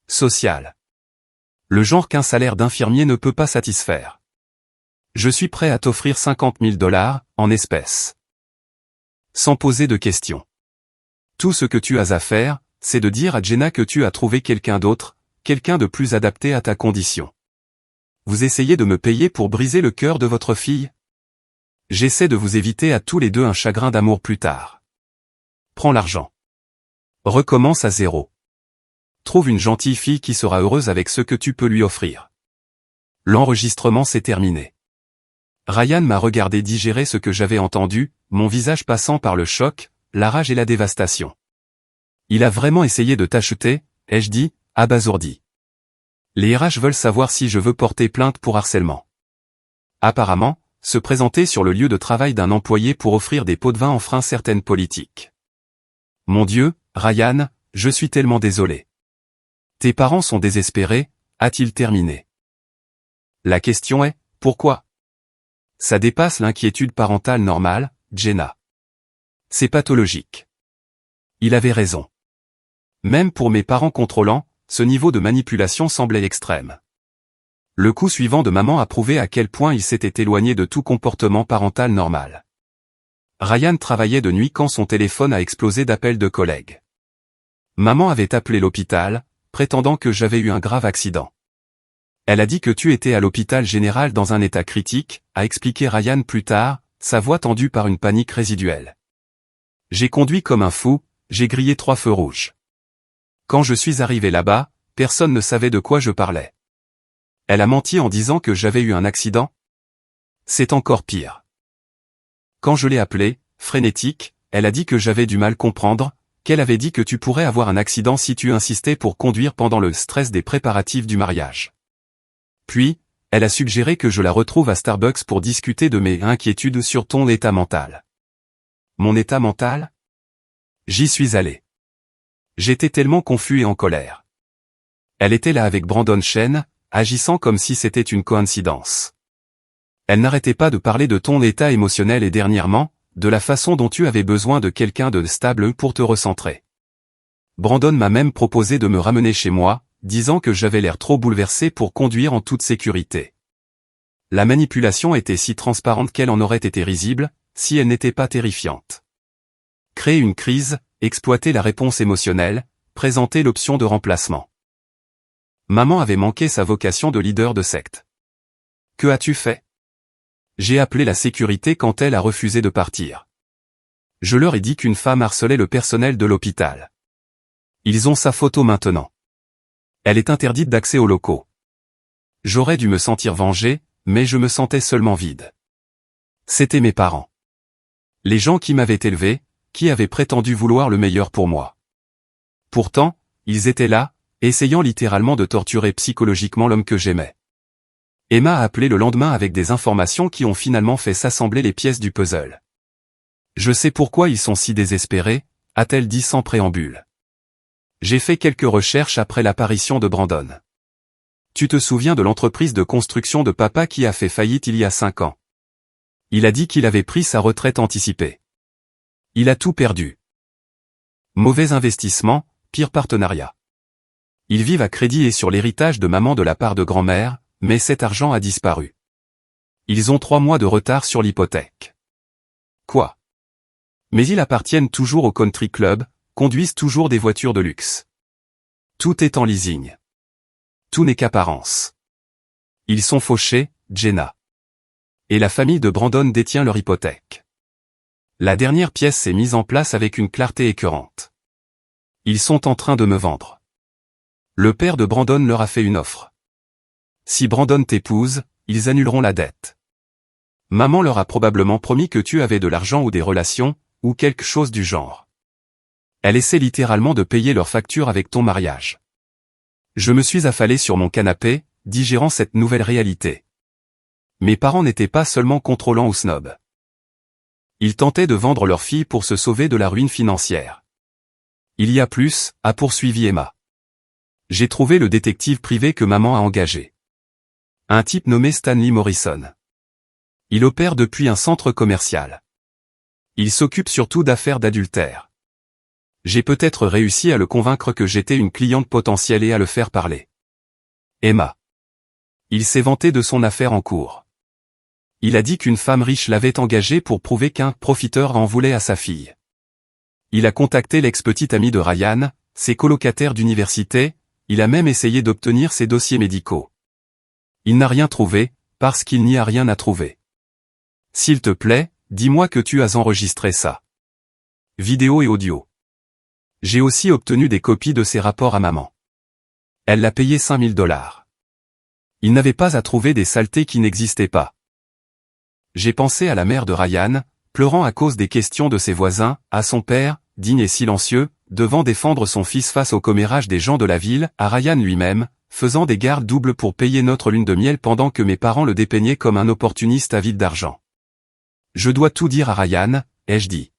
Sociale. Le genre qu'un salaire d'infirmier ne peut pas satisfaire. Je suis prêt à t'offrir 50 000 $, en espèces. Sans poser de questions. Tout ce que tu as à faire, c'est de dire à Jenna que tu as trouvé quelqu'un d'autre, quelqu'un de plus adapté à ta condition. Vous essayez de me payer pour briser le cœur de votre fille? J'essaie de vous éviter à tous les deux un chagrin d'amour plus tard. Prends l'argent. Recommence à zéro. Trouve une gentille fille qui sera heureuse avec ce que tu peux lui offrir. L'enregistrement s'est terminé. Ryan m'a regardé digérer ce que j'avais entendu, mon visage passant par le choc, la rage et la dévastation. Il a vraiment essayé de t'acheter, ai-je dit, abasourdi. Les RH veulent savoir si je veux porter plainte pour harcèlement. Apparemment, se présenter sur le lieu de travail d'un employé pour offrir des pots de vin enfreint certaines politiques. Mon Dieu, Ryan, je suis tellement désolé. Tes parents sont désespérés, a-t-il terminé. La question est, pourquoi? Ça dépasse l'inquiétude parentale normale, Jenna. C'est pathologique. Il avait raison. Même pour mes parents contrôlants, ce niveau de manipulation semblait extrême. Le coup suivant de maman a prouvé à quel point il s'était éloigné de tout comportement parental normal. Ryan travaillait de nuit quand son téléphone a explosé d'appels de collègues. Maman avait appelé l'hôpital, prétendant que j'avais eu un grave accident. Elle a dit que tu étais à l'hôpital général dans un état critique, a expliqué Ryan plus tard, sa voix tendue par une panique résiduelle. J'ai conduit comme un fou, j'ai grillé 3 feux rouges. Quand je suis arrivé là-bas, personne ne savait de quoi je parlais. Elle a menti en disant que j'avais eu un accident? C'est encore pire. Quand je l'ai appelée, frénétique, elle a dit que j'avais du mal comprendre, qu'elle avait dit que tu pourrais avoir un accident si tu insistais pour conduire pendant le stress des préparatifs du mariage. Puis, elle a suggéré que je la retrouve à Starbucks pour discuter de mes inquiétudes sur ton état mental. Mon état mental? J'y suis allé. J'étais tellement confus et en colère. Elle était là avec Brandon Chen, agissant comme si c'était une coïncidence. Elle n'arrêtait pas de parler de ton état émotionnel et dernièrement, de la façon dont tu avais besoin de quelqu'un de stable pour te recentrer. Brandon m'a même proposé de me ramener chez moi, disant que j'avais l'air trop bouleversé pour conduire en toute sécurité. La manipulation était si transparente qu'elle en aurait été risible, si elle n'était pas terrifiante. Créer une crise, exploiter la réponse émotionnelle, présenter l'option de remplacement. Maman avait manqué sa vocation de leader de secte. Que as-tu fait? J'ai appelé la sécurité quand elle a refusé de partir. Je leur ai dit qu'une femme harcelait le personnel de l'hôpital. Ils ont sa photo maintenant. Elle est interdite d'accès aux locaux. J'aurais dû me sentir vengé, mais je me sentais seulement vide. C'étaient mes parents. Les gens qui m'avaient élevé, qui avaient prétendu vouloir le meilleur pour moi. Pourtant, ils étaient là, essayant littéralement de torturer psychologiquement l'homme que j'aimais. Emma a appelé le lendemain avec des informations qui ont finalement fait s'assembler les pièces du puzzle. Je sais pourquoi ils sont si désespérés, a-t-elle dit sans préambule. J'ai fait quelques recherches après l'apparition de Brandon. Tu te souviens de l'entreprise de construction de papa qui a fait faillite il y a 5 ans? Il a dit qu'il avait pris sa retraite anticipée. Il a tout perdu. Mauvais investissement, pire partenariat. Ils vivent à crédit et sur l'héritage de maman de la part de grand-mère, mais cet argent a disparu. Ils ont 3 mois de retard sur l'hypothèque. Quoi? Mais ils appartiennent toujours au country club, conduisent toujours des voitures de luxe. Tout est en leasing. Tout n'est qu'apparence. Ils sont fauchés, Jenna. Et la famille de Brandon détient leur hypothèque. La dernière pièce s'est mise en place avec une clarté écœurante. Ils sont en train de me vendre. Le père de Brandon leur a fait une offre. Si Brandon t'épouse, ils annuleront la dette. Maman leur a probablement promis que tu avais de l'argent ou des relations, ou quelque chose du genre. Elle essaie littéralement de payer leurs factures avec ton mariage. Je me suis affalé sur mon canapé, digérant cette nouvelle réalité. Mes parents n'étaient pas seulement contrôlants ou snobs. Ils tentaient de vendre leur fille pour se sauver de la ruine financière. Il y a plus, a poursuivi Emma. J'ai trouvé le détective privé que maman a engagé. Un type nommé Stanley Morrison. Il opère depuis un centre commercial. Il s'occupe surtout d'affaires d'adultère. J'ai peut-être réussi à le convaincre que j'étais une cliente potentielle et à le faire parler. Emma. Il s'est vanté de son affaire en cours. Il a dit qu'une femme riche l'avait engagé pour prouver qu'un profiteur en voulait à sa fille. Il a contacté l'ex-petite amie de Ryan, ses colocataires d'université, il a même essayé d'obtenir ses dossiers médicaux. Il n'a rien trouvé, parce qu'il n'y a rien à trouver. S'il te plaît, dis-moi que tu as enregistré ça. Vidéo et audio. J'ai aussi obtenu des copies de ses rapports à maman. Elle l'a payé $5000. Il n'avait pas à trouver des saletés qui n'existaient pas. J'ai pensé à la mère de Ryan, pleurant à cause des questions de ses voisins, à son père, digne et silencieux, devant défendre son fils face au commérage des gens de la ville, à Ryan lui-même, faisant des gardes doubles pour payer notre lune de miel pendant que mes parents le dépeignaient comme un opportuniste avide d'argent. Je dois tout dire à Ryan, ai-je dit.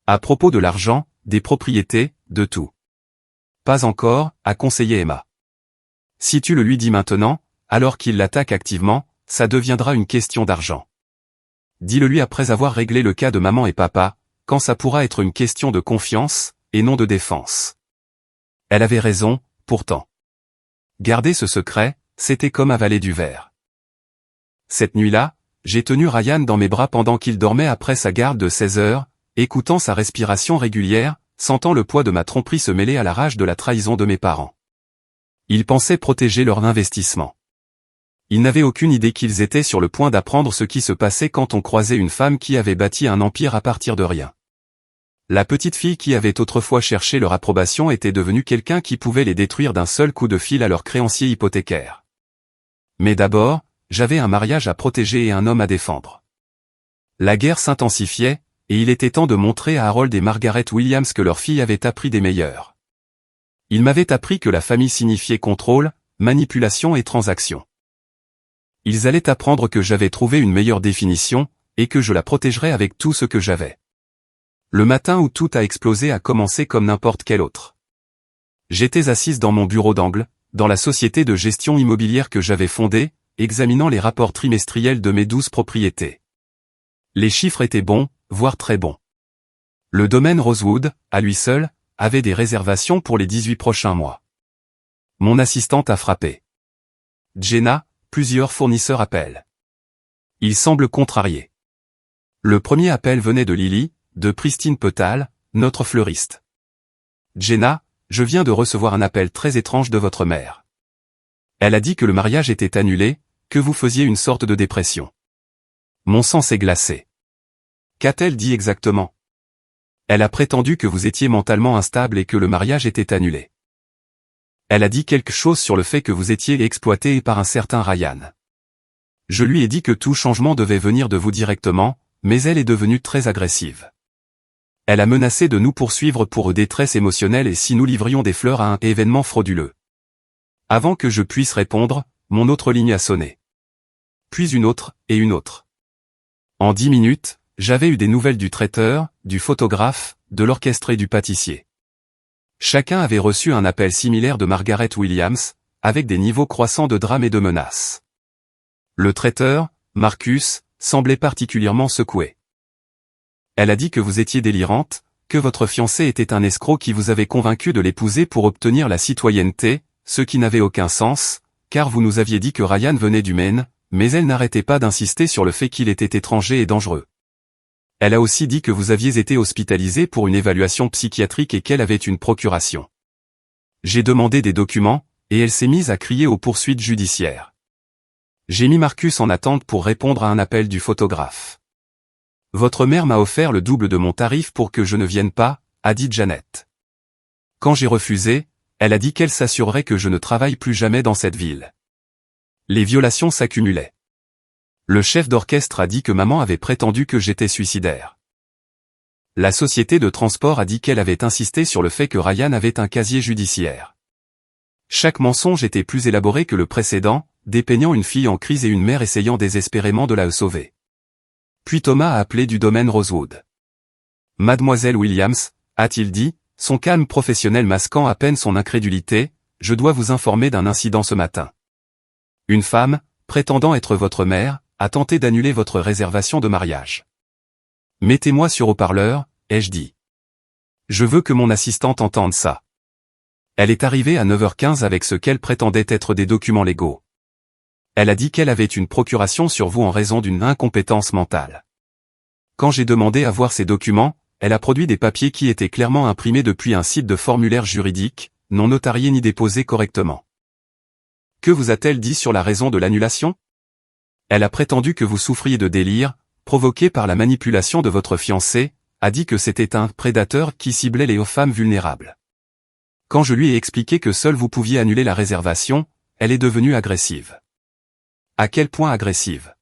À propos de l'argent, des propriétés, de tout. Pas encore, a conseillé Emma. Si tu le lui dis maintenant, alors qu'il l'attaque activement, ça deviendra une question d'argent. Dis-le lui après avoir réglé le cas de maman et papa, quand ça pourra être une question de confiance, et non de défense. Elle avait raison, pourtant. Garder ce secret, c'était comme avaler du verre. Cette nuit-là, j'ai tenu Ryan dans mes bras pendant qu'il dormait après sa garde de 16 heures, écoutant sa respiration régulière, sentant le poids de ma tromperie se mêler à la rage de la trahison de mes parents. Ils pensaient protéger leur investissement. Ils n'avaient aucune idée qu'ils étaient sur le point d'apprendre ce qui se passait quand on croisait une femme qui avait bâti un empire à partir de rien. La petite fille qui avait autrefois cherché leur approbation était devenue quelqu'un qui pouvait les détruire d'un seul coup de fil à leurs créanciers hypothécaires. Mais d'abord, j'avais un mariage à protéger et un homme à défendre. La guerre s'intensifiait, et il était temps de montrer à Harold et Margaret Williams que leur fille avait appris des meilleurs. Ils m'avaient appris que la famille signifiait contrôle, manipulation et transaction. Ils allaient apprendre que j'avais trouvé une meilleure définition, et que je la protégerais avec tout ce que j'avais. Le matin où tout a explosé a commencé comme n'importe quel autre. J'étais assise dans mon bureau d'angle, dans la société de gestion immobilière que j'avais fondée, examinant les rapports trimestriels de mes 12 propriétés. Les chiffres étaient bons, voire très bons. Le domaine Rosewood, à lui seul, avait des réservations pour les 18 prochains mois. Mon assistante a frappé. Jenna, plusieurs fournisseurs appellent. Ils semblent contrariés. Le premier appel venait de Lily, de Pristine Petal, notre fleuriste. Jenna, je viens de recevoir un appel très étrange de votre mère. Elle a dit que le mariage était annulé, que vous faisiez une sorte de dépression. Mon sang s'est glacé. Qu'a-t-elle dit exactement? Elle a prétendu que vous étiez mentalement instable et que le mariage était annulé. Elle a dit quelque chose sur le fait que vous étiez exploité par un certain Ryan. Je lui ai dit que tout changement devait venir de vous directement, mais elle est devenue très agressive. Elle a menacé de nous poursuivre pour détresse émotionnelle et si nous livrions des fleurs à un événement frauduleux. Avant que je puisse répondre, mon autre ligne a sonné. Puis une autre, et une autre. En 10 minutes, j'avais eu des nouvelles du traiteur, du photographe, de l'orchestre et du pâtissier. Chacun avait reçu un appel similaire de Margaret Williams, avec des niveaux croissants de drame et de menaces. Le traiteur, Marcus, semblait particulièrement secoué. Elle a dit que vous étiez délirante, que votre fiancé était un escroc qui vous avait convaincu de l'épouser pour obtenir la citoyenneté, ce qui n'avait aucun sens, car vous nous aviez dit que Ryan venait du Maine, mais elle n'arrêtait pas d'insister sur le fait qu'il était étranger et dangereux. Elle a aussi dit que vous aviez été hospitalisé pour une évaluation psychiatrique et qu'elle avait une procuration. J'ai demandé des documents, et elle s'est mise à crier aux poursuites judiciaires. J'ai mis Marcus en attente pour répondre à un appel du photographe. Votre mère m'a offert le double de mon tarif pour que je ne vienne pas, a dit Janet. Quand j'ai refusé, elle a dit qu'elle s'assurerait que je ne travaille plus jamais dans cette ville. Les violations s'accumulaient. Le chef d'orchestre a dit que maman avait prétendu que j'étais suicidaire. La société de transport a dit qu'elle avait insisté sur le fait que Ryan avait un casier judiciaire. Chaque mensonge était plus élaboré que le précédent, dépeignant une fille en crise et une mère essayant désespérément de la sauver. Puis Thomas a appelé du domaine Rosewood. Mademoiselle Williams, a-t-il dit, son calme professionnel masquant à peine son incrédulité, je dois vous informer d'un incident ce matin. Une femme, prétendant être votre mère, a tenté d'annuler votre réservation de mariage. Mettez-moi sur haut-parleur, ai-je dit. Je veux que mon assistante entende ça. Elle est arrivée à 9h15 avec ce qu'elle prétendait être des documents légaux. Elle a dit qu'elle avait une procuration sur vous en raison d'une incompétence mentale. Quand j'ai demandé à voir ces documents, elle a produit des papiers qui étaient clairement imprimés depuis un site de formulaire juridique, non notariés ni déposés correctement. Que vous a-t-elle dit sur la raison de l'annulation? Elle a prétendu que vous souffriez de délire, provoqué par la manipulation de votre fiancé, a dit que c'était un prédateur qui ciblait les femmes vulnérables. Quand je lui ai expliqué que seul vous pouviez annuler la réservation, elle est devenue agressive. À quel point agressive?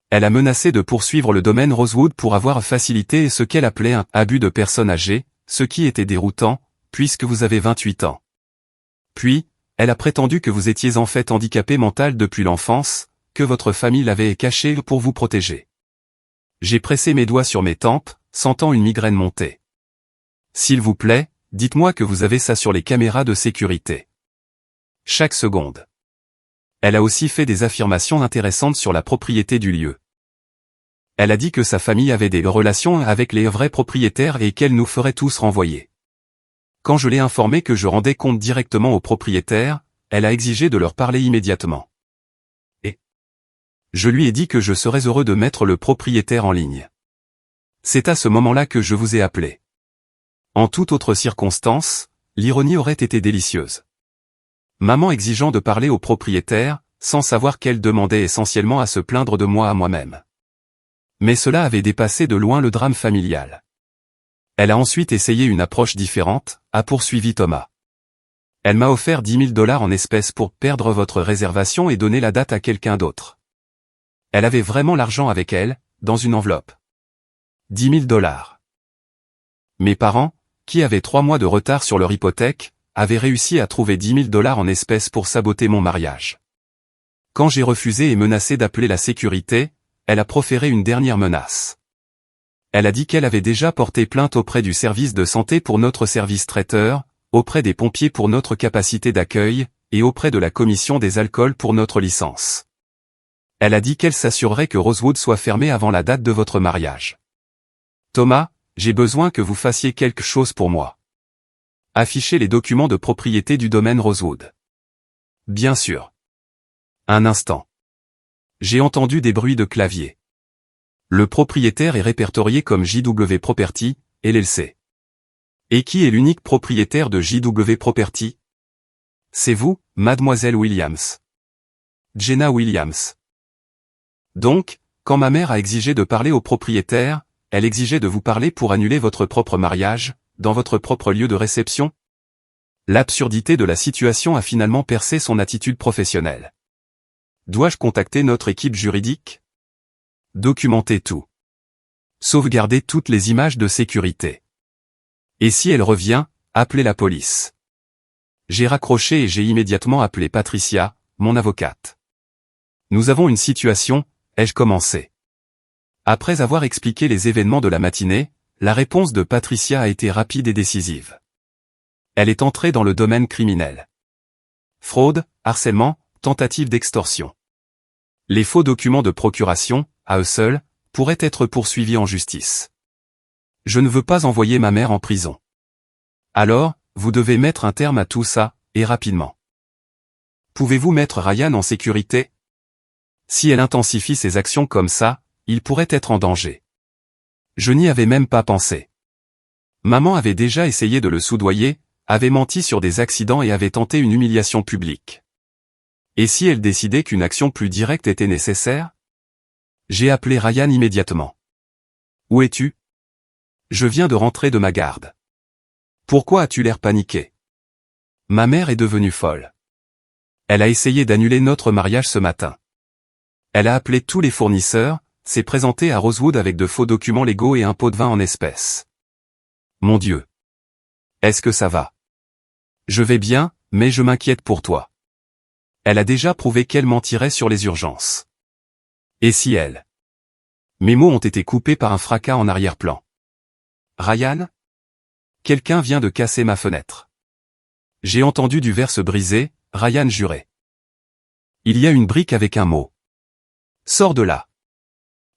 Elle a menacé de poursuivre le domaine Rosewood pour avoir facilité ce qu'elle appelait un abus de personnes âgées, ce qui était déroutant, puisque vous avez 28 ans. Puis, elle a prétendu que vous étiez en fait handicapé mental depuis l'enfance, que votre famille l'avait caché pour vous protéger. J'ai pressé mes doigts sur mes tempes, sentant une migraine monter. S'il vous plaît, dites-moi que vous avez ça sur les caméras de sécurité. Chaque seconde. Elle a aussi fait des affirmations intéressantes sur la propriété du lieu. Elle a dit que sa famille avait des relations avec les vrais propriétaires et qu'elle nous ferait tous renvoyer. Quand je l'ai informée que je rendais compte directement aux propriétaires, elle a exigé de leur parler immédiatement. Et je lui ai dit que je serais heureux de mettre le propriétaire en ligne. C'est à ce moment-là que je vous ai appelé. En toute autre circonstance, l'ironie aurait été délicieuse. Maman exigeant de parler au propriétaire, sans savoir qu'elle demandait essentiellement à se plaindre de moi à moi-même. Mais cela avait dépassé de loin le drame familial. Elle a ensuite essayé une approche différente, a poursuivi Thomas. Elle m'a offert $10 000 en espèces pour perdre votre réservation et donner la date à quelqu'un d'autre. Elle avait vraiment l'argent avec elle, dans une enveloppe. $10 000. Mes parents, qui avaient 3 mois de retard sur leur hypothèque, avaient réussi à trouver $10 000 en espèces pour saboter mon mariage. Quand j'ai refusé et menacé d'appeler la sécurité, elle a proféré une dernière menace. Elle a dit qu'elle avait déjà porté plainte auprès du service de santé pour notre service traiteur, auprès des pompiers pour notre capacité d'accueil, et auprès de la commission des alcools pour notre licence. Elle a dit qu'elle s'assurerait que Rosewood soit fermé avant la date de votre mariage. Thomas, j'ai besoin que vous fassiez quelque chose pour moi. Affichez les documents de propriété du domaine Rosewood. Bien sûr. Un instant. J'ai entendu des bruits de clavier. Le propriétaire est répertorié comme JW Property, LLC. Et qui est l'unique propriétaire de JW Property? C'est vous, mademoiselle Williams. Jenna Williams. Donc, quand ma mère a exigé de parler au propriétaire, elle exigeait de vous parler pour annuler votre propre mariage, dans votre propre lieu de réception? L'absurdité de la situation a finalement percé son attitude professionnelle. Dois-je contacter notre équipe juridique? Documenter tout. Sauvegarder toutes les images de sécurité. Et si elle revient, appelez la police. J'ai raccroché et j'ai immédiatement appelé Patricia, mon avocate. Nous avons une situation, ai-je commencé. Après avoir expliqué les événements de la matinée, la réponse de Patricia a été rapide et décisive. Elle est entrée dans le domaine criminel. Fraude, harcèlement, tentative d'extorsion. Les faux documents de procuration, à eux seuls, pourraient être poursuivis en justice. Je ne veux pas envoyer ma mère en prison. Alors, vous devez mettre un terme à tout ça, et rapidement. Pouvez-vous mettre Ryan en sécurité? Si elle intensifie ses actions comme ça, il pourrait être en danger. Je n'y avais même pas pensé. Maman avait déjà essayé de le soudoyer, avait menti sur des accidents et avait tenté une humiliation publique. Et si elle décidait qu'une action plus directe était nécessaire? J'ai appelé Ryan immédiatement. Où es-tu? Je viens de rentrer de ma garde. Pourquoi as-tu l'air paniqué? Ma mère est devenue folle. Elle a essayé d'annuler notre mariage ce matin. Elle a appelé tous les fournisseurs, s'est présentée à Rosewood avec de faux documents légaux et un pot de vin en espèces. Mon Dieu. Est-ce que ça va? Je vais bien, mais je m'inquiète pour toi. Elle a déjà prouvé qu'elle mentirait sur les urgences. Et si elle? Mes mots ont été coupés par un fracas en arrière-plan. Ryan? Quelqu'un vient de casser ma fenêtre. J'ai entendu du verre se briser, Ryan jurait. Il y a une brique avec un mot. Sors de là.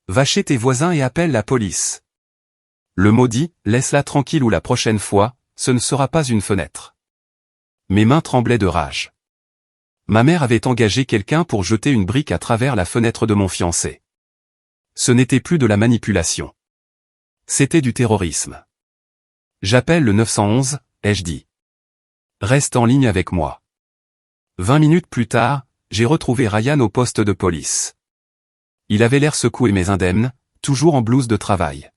Va chez tes voisins et appelle la police. Le maudit, laisse-la tranquille ou la prochaine fois, ce ne sera pas une fenêtre. Mes mains tremblaient de rage. Ma mère avait engagé quelqu'un pour jeter une brique à travers la fenêtre de mon fiancé. Ce n'était plus de la manipulation. C'était du terrorisme. J'appelle le 911, ai-je dit. Reste en ligne avec moi. 20 minutes plus tard, j'ai retrouvé Ryan au poste de police. Il avait l'air secoué mais indemne, toujours en blouse de travail.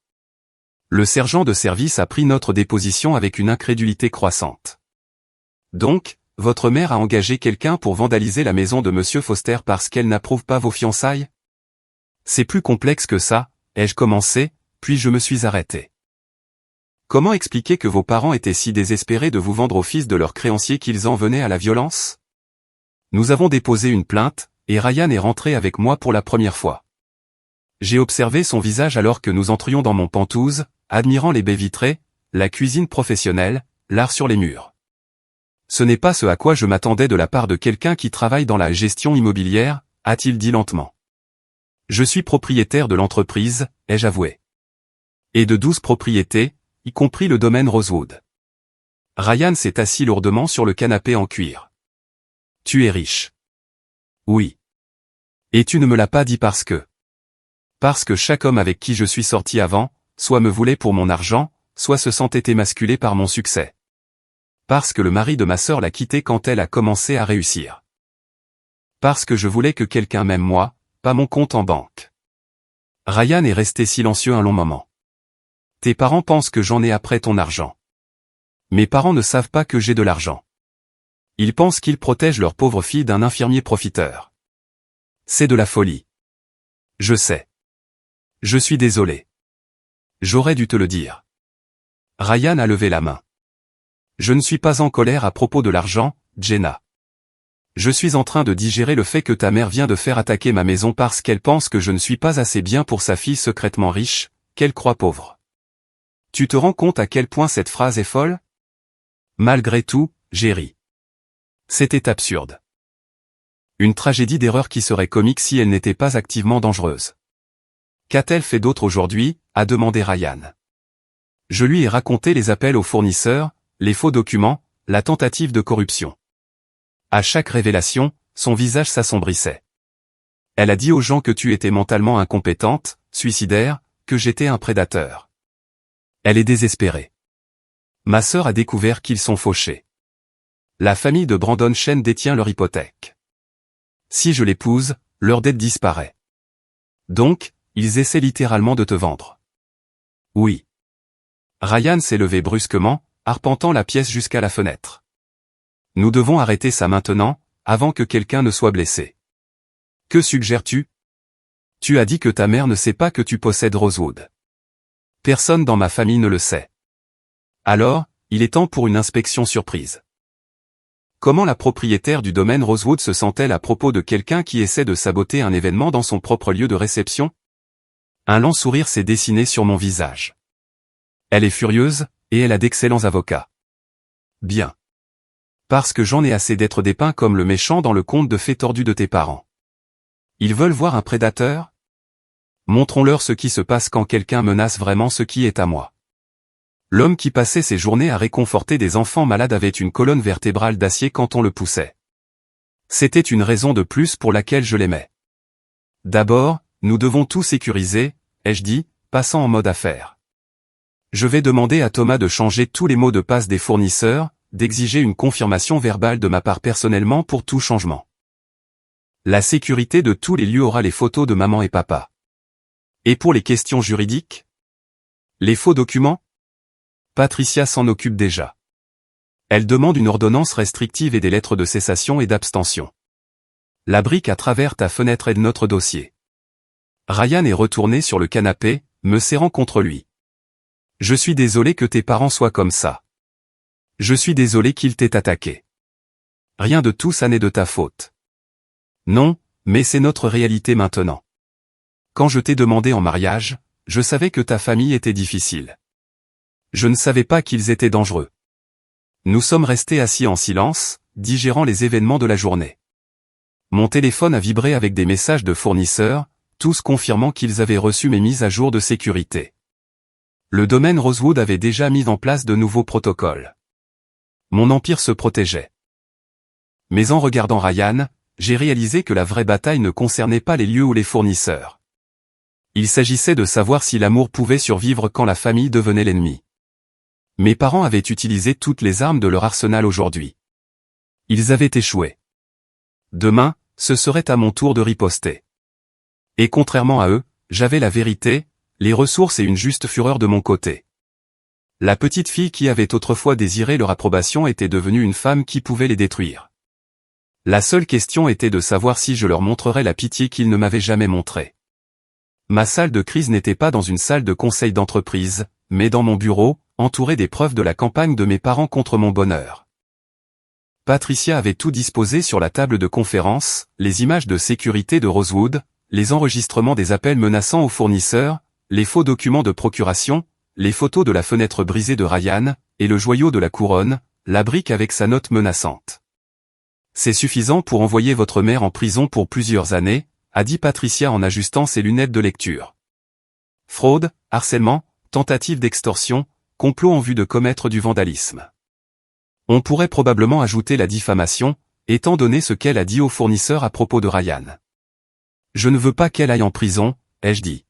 Le sergent de service a pris notre déposition avec une incrédulité croissante. Donc, votre mère a engagé quelqu'un pour vandaliser la maison de Monsieur Foster parce qu'elle n'approuve pas vos fiançailles? C'est plus complexe que ça, ai-je commencé, puis je me suis arrêté. Comment expliquer que vos parents étaient si désespérés de vous vendre au fils de leurs créanciers qu'ils en venaient à la violence? Nous avons déposé une plainte, et Ryan est rentré avec moi pour la première fois. J'ai observé son visage alors que nous entrions dans mon penthouse, admirant les baies vitrées, la cuisine professionnelle, l'art sur les murs. Ce n'est pas ce à quoi je m'attendais de la part de quelqu'un qui travaille dans la gestion immobilière, a-t-il dit lentement. Je suis propriétaire de l'entreprise, ai-je avoué. Et de 12 propriétés, y compris le domaine Rosewood. Ryan s'est assis lourdement sur le canapé en cuir. Tu es riche. Oui. Et tu ne me l'as pas dit parce que chaque homme avec qui je suis sorti avant, soit me voulait pour mon argent, soit se sentait émasculé par mon succès. Parce que le mari de ma sœur l'a quitté quand elle a commencé à réussir. Parce que je voulais que quelqu'un m'aime moi, pas mon compte en banque. Ryan est resté silencieux un long moment. Tes parents pensent que j'en ai après ton argent. Mes parents ne savent pas que j'ai de l'argent. Ils pensent qu'ils protègent leur pauvre fille d'un infirmier profiteur. C'est de la folie. Je sais. Je suis désolé. J'aurais dû te le dire. Ryan a levé la main. Je ne suis pas en colère à propos de l'argent, Jenna. Je suis en train de digérer le fait que ta mère vient de faire attaquer ma maison parce qu'elle pense que je ne suis pas assez bien pour sa fille secrètement riche, qu'elle croit pauvre. Tu te rends compte à quel point cette phrase est folle? Malgré tout, j'ai ri. C'était absurde. Une tragédie d'erreur qui serait comique si elle n'était pas activement dangereuse. Qu'a-t-elle fait d'autre aujourd'hui? A demandé Ryan. Je lui ai raconté les appels aux fournisseurs, les faux documents, la tentative de corruption. À chaque révélation, son visage s'assombrissait. Elle a dit aux gens que tu étais mentalement incompétente, suicidaire, que j'étais un prédateur. Elle est désespérée. Ma sœur a découvert qu'ils sont fauchés. La famille de Brandon Chen détient leur hypothèque. Si je l'épouse, leur dette disparaît. Donc, ils essaient littéralement de te vendre. Oui. Ryan s'est levé brusquement, arpentant la pièce jusqu'à la fenêtre. Nous devons arrêter ça maintenant, avant que quelqu'un ne soit blessé. Que suggères-tu? Tu as dit que ta mère ne sait pas que tu possèdes Rosewood. Personne dans ma famille ne le sait. Alors, il est temps pour une inspection surprise. Comment la propriétaire du domaine Rosewood se sent-elle à propos de quelqu'un qui essaie de saboter un événement dans son propre lieu de réception? Un lent sourire s'est dessiné sur mon visage. Elle est furieuse, et elle a d'excellents avocats. Bien. Parce que j'en ai assez d'être dépeint comme le méchant dans le conte de fées tordu de tes parents. Ils veulent voir un prédateur? Montrons-leur ce qui se passe quand quelqu'un menace vraiment ce qui est à moi. L'homme qui passait ses journées à réconforter des enfants malades avait une colonne vertébrale d'acier quand on le poussait. C'était une raison de plus pour laquelle je l'aimais. D'abord, nous devons tout sécuriser, ai-je dit, passant en mode affaires. Je vais demander à Thomas de changer tous les mots de passe des fournisseurs, d'exiger une confirmation verbale de ma part personnellement pour tout changement. La sécurité de tous les lieux aura les photos de maman et papa. Et pour les questions juridiques? Les faux documents? Patricia s'en occupe déjà. Elle demande une ordonnance restrictive et des lettres de cessation et d'abstention. La brique à travers ta fenêtre est de notre dossier. Ryan est retourné sur le canapé, me serrant contre lui. Je suis désolé que tes parents soient comme ça. Je suis désolé qu'ils t'aient attaqué. Rien de tout ça n'est de ta faute. Non, mais c'est notre réalité maintenant. Quand je t'ai demandé en mariage, je savais que ta famille était difficile. Je ne savais pas qu'ils étaient dangereux. Nous sommes restés assis en silence, digérant les événements de la journée. Mon téléphone a vibré avec des messages de fournisseurs, tous confirmant qu'ils avaient reçu mes mises à jour de sécurité. Le domaine Rosewood avait déjà mis en place de nouveaux protocoles. Mon empire se protégeait. Mais en regardant Ryan, j'ai réalisé que la vraie bataille ne concernait pas les lieux ou les fournisseurs. Il s'agissait de savoir si l'amour pouvait survivre quand la famille devenait l'ennemi. Mes parents avaient utilisé toutes les armes de leur arsenal aujourd'hui. Ils avaient échoué. Demain, ce serait à mon tour de riposter. Et contrairement à eux, j'avais la vérité, les ressources et une juste fureur de mon côté. La petite fille qui avait autrefois désiré leur approbation était devenue une femme qui pouvait les détruire. La seule question était de savoir si je leur montrerais la pitié qu'ils ne m'avaient jamais montrée. Ma salle de crise n'était pas dans une salle de conseil d'entreprise, mais dans mon bureau, entouré des preuves de la campagne de mes parents contre mon bonheur. Patricia avait tout disposé sur la table de conférence, les images de sécurité de Rosewood, les enregistrements des appels menaçants aux fournisseurs, les faux documents de procuration, les photos de la fenêtre brisée de Ryan, et le joyau de la couronne, la brique avec sa note menaçante. C'est suffisant pour envoyer votre mère en prison pour plusieurs années, a dit Patricia en ajustant ses lunettes de lecture. Fraude, harcèlement, tentative d'extorsion, complot en vue de commettre du vandalisme. On pourrait probablement ajouter la diffamation, étant donné ce qu'elle a dit aux fournisseurs à propos de Ryan. Je ne veux pas qu'elle aille en prison, ai-je dit.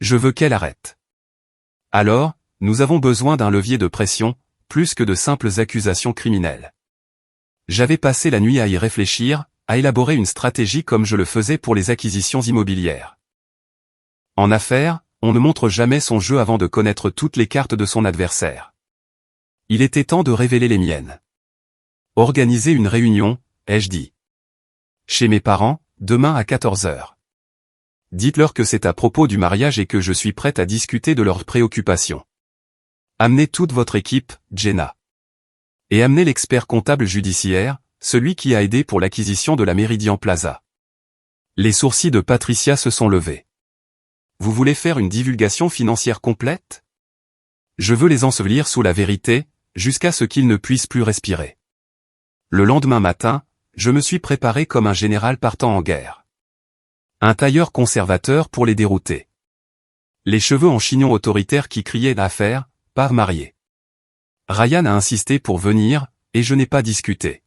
Je veux qu'elle arrête. Alors, nous avons besoin d'un levier de pression, plus que de simples accusations criminelles. J'avais passé la nuit à y réfléchir, à élaborer une stratégie comme je le faisais pour les acquisitions immobilières. En affaires, on ne montre jamais son jeu avant de connaître toutes les cartes de son adversaire. Il était temps de révéler les miennes. Organiser une réunion, ai-je dit. Chez mes parents, demain à 14 heures. Dites-leur que c'est à propos du mariage et que je suis prête à discuter de leurs préoccupations. Amenez toute votre équipe, Jenna. Et amenez l'expert comptable judiciaire, celui qui a aidé pour l'acquisition de la Meridian Plaza. Les sourcils de Patricia se sont levés. Vous voulez faire une divulgation financière complète? Je veux les ensevelir sous la vérité, jusqu'à ce qu'ils ne puissent plus respirer. Le lendemain matin, je me suis préparé comme un général partant en guerre. Un tailleur conservateur pour les dérouter. Les cheveux en chignon autoritaire qui criaient d'affaires, pas marié. Ryan a insisté pour venir, et je n'ai pas discuté.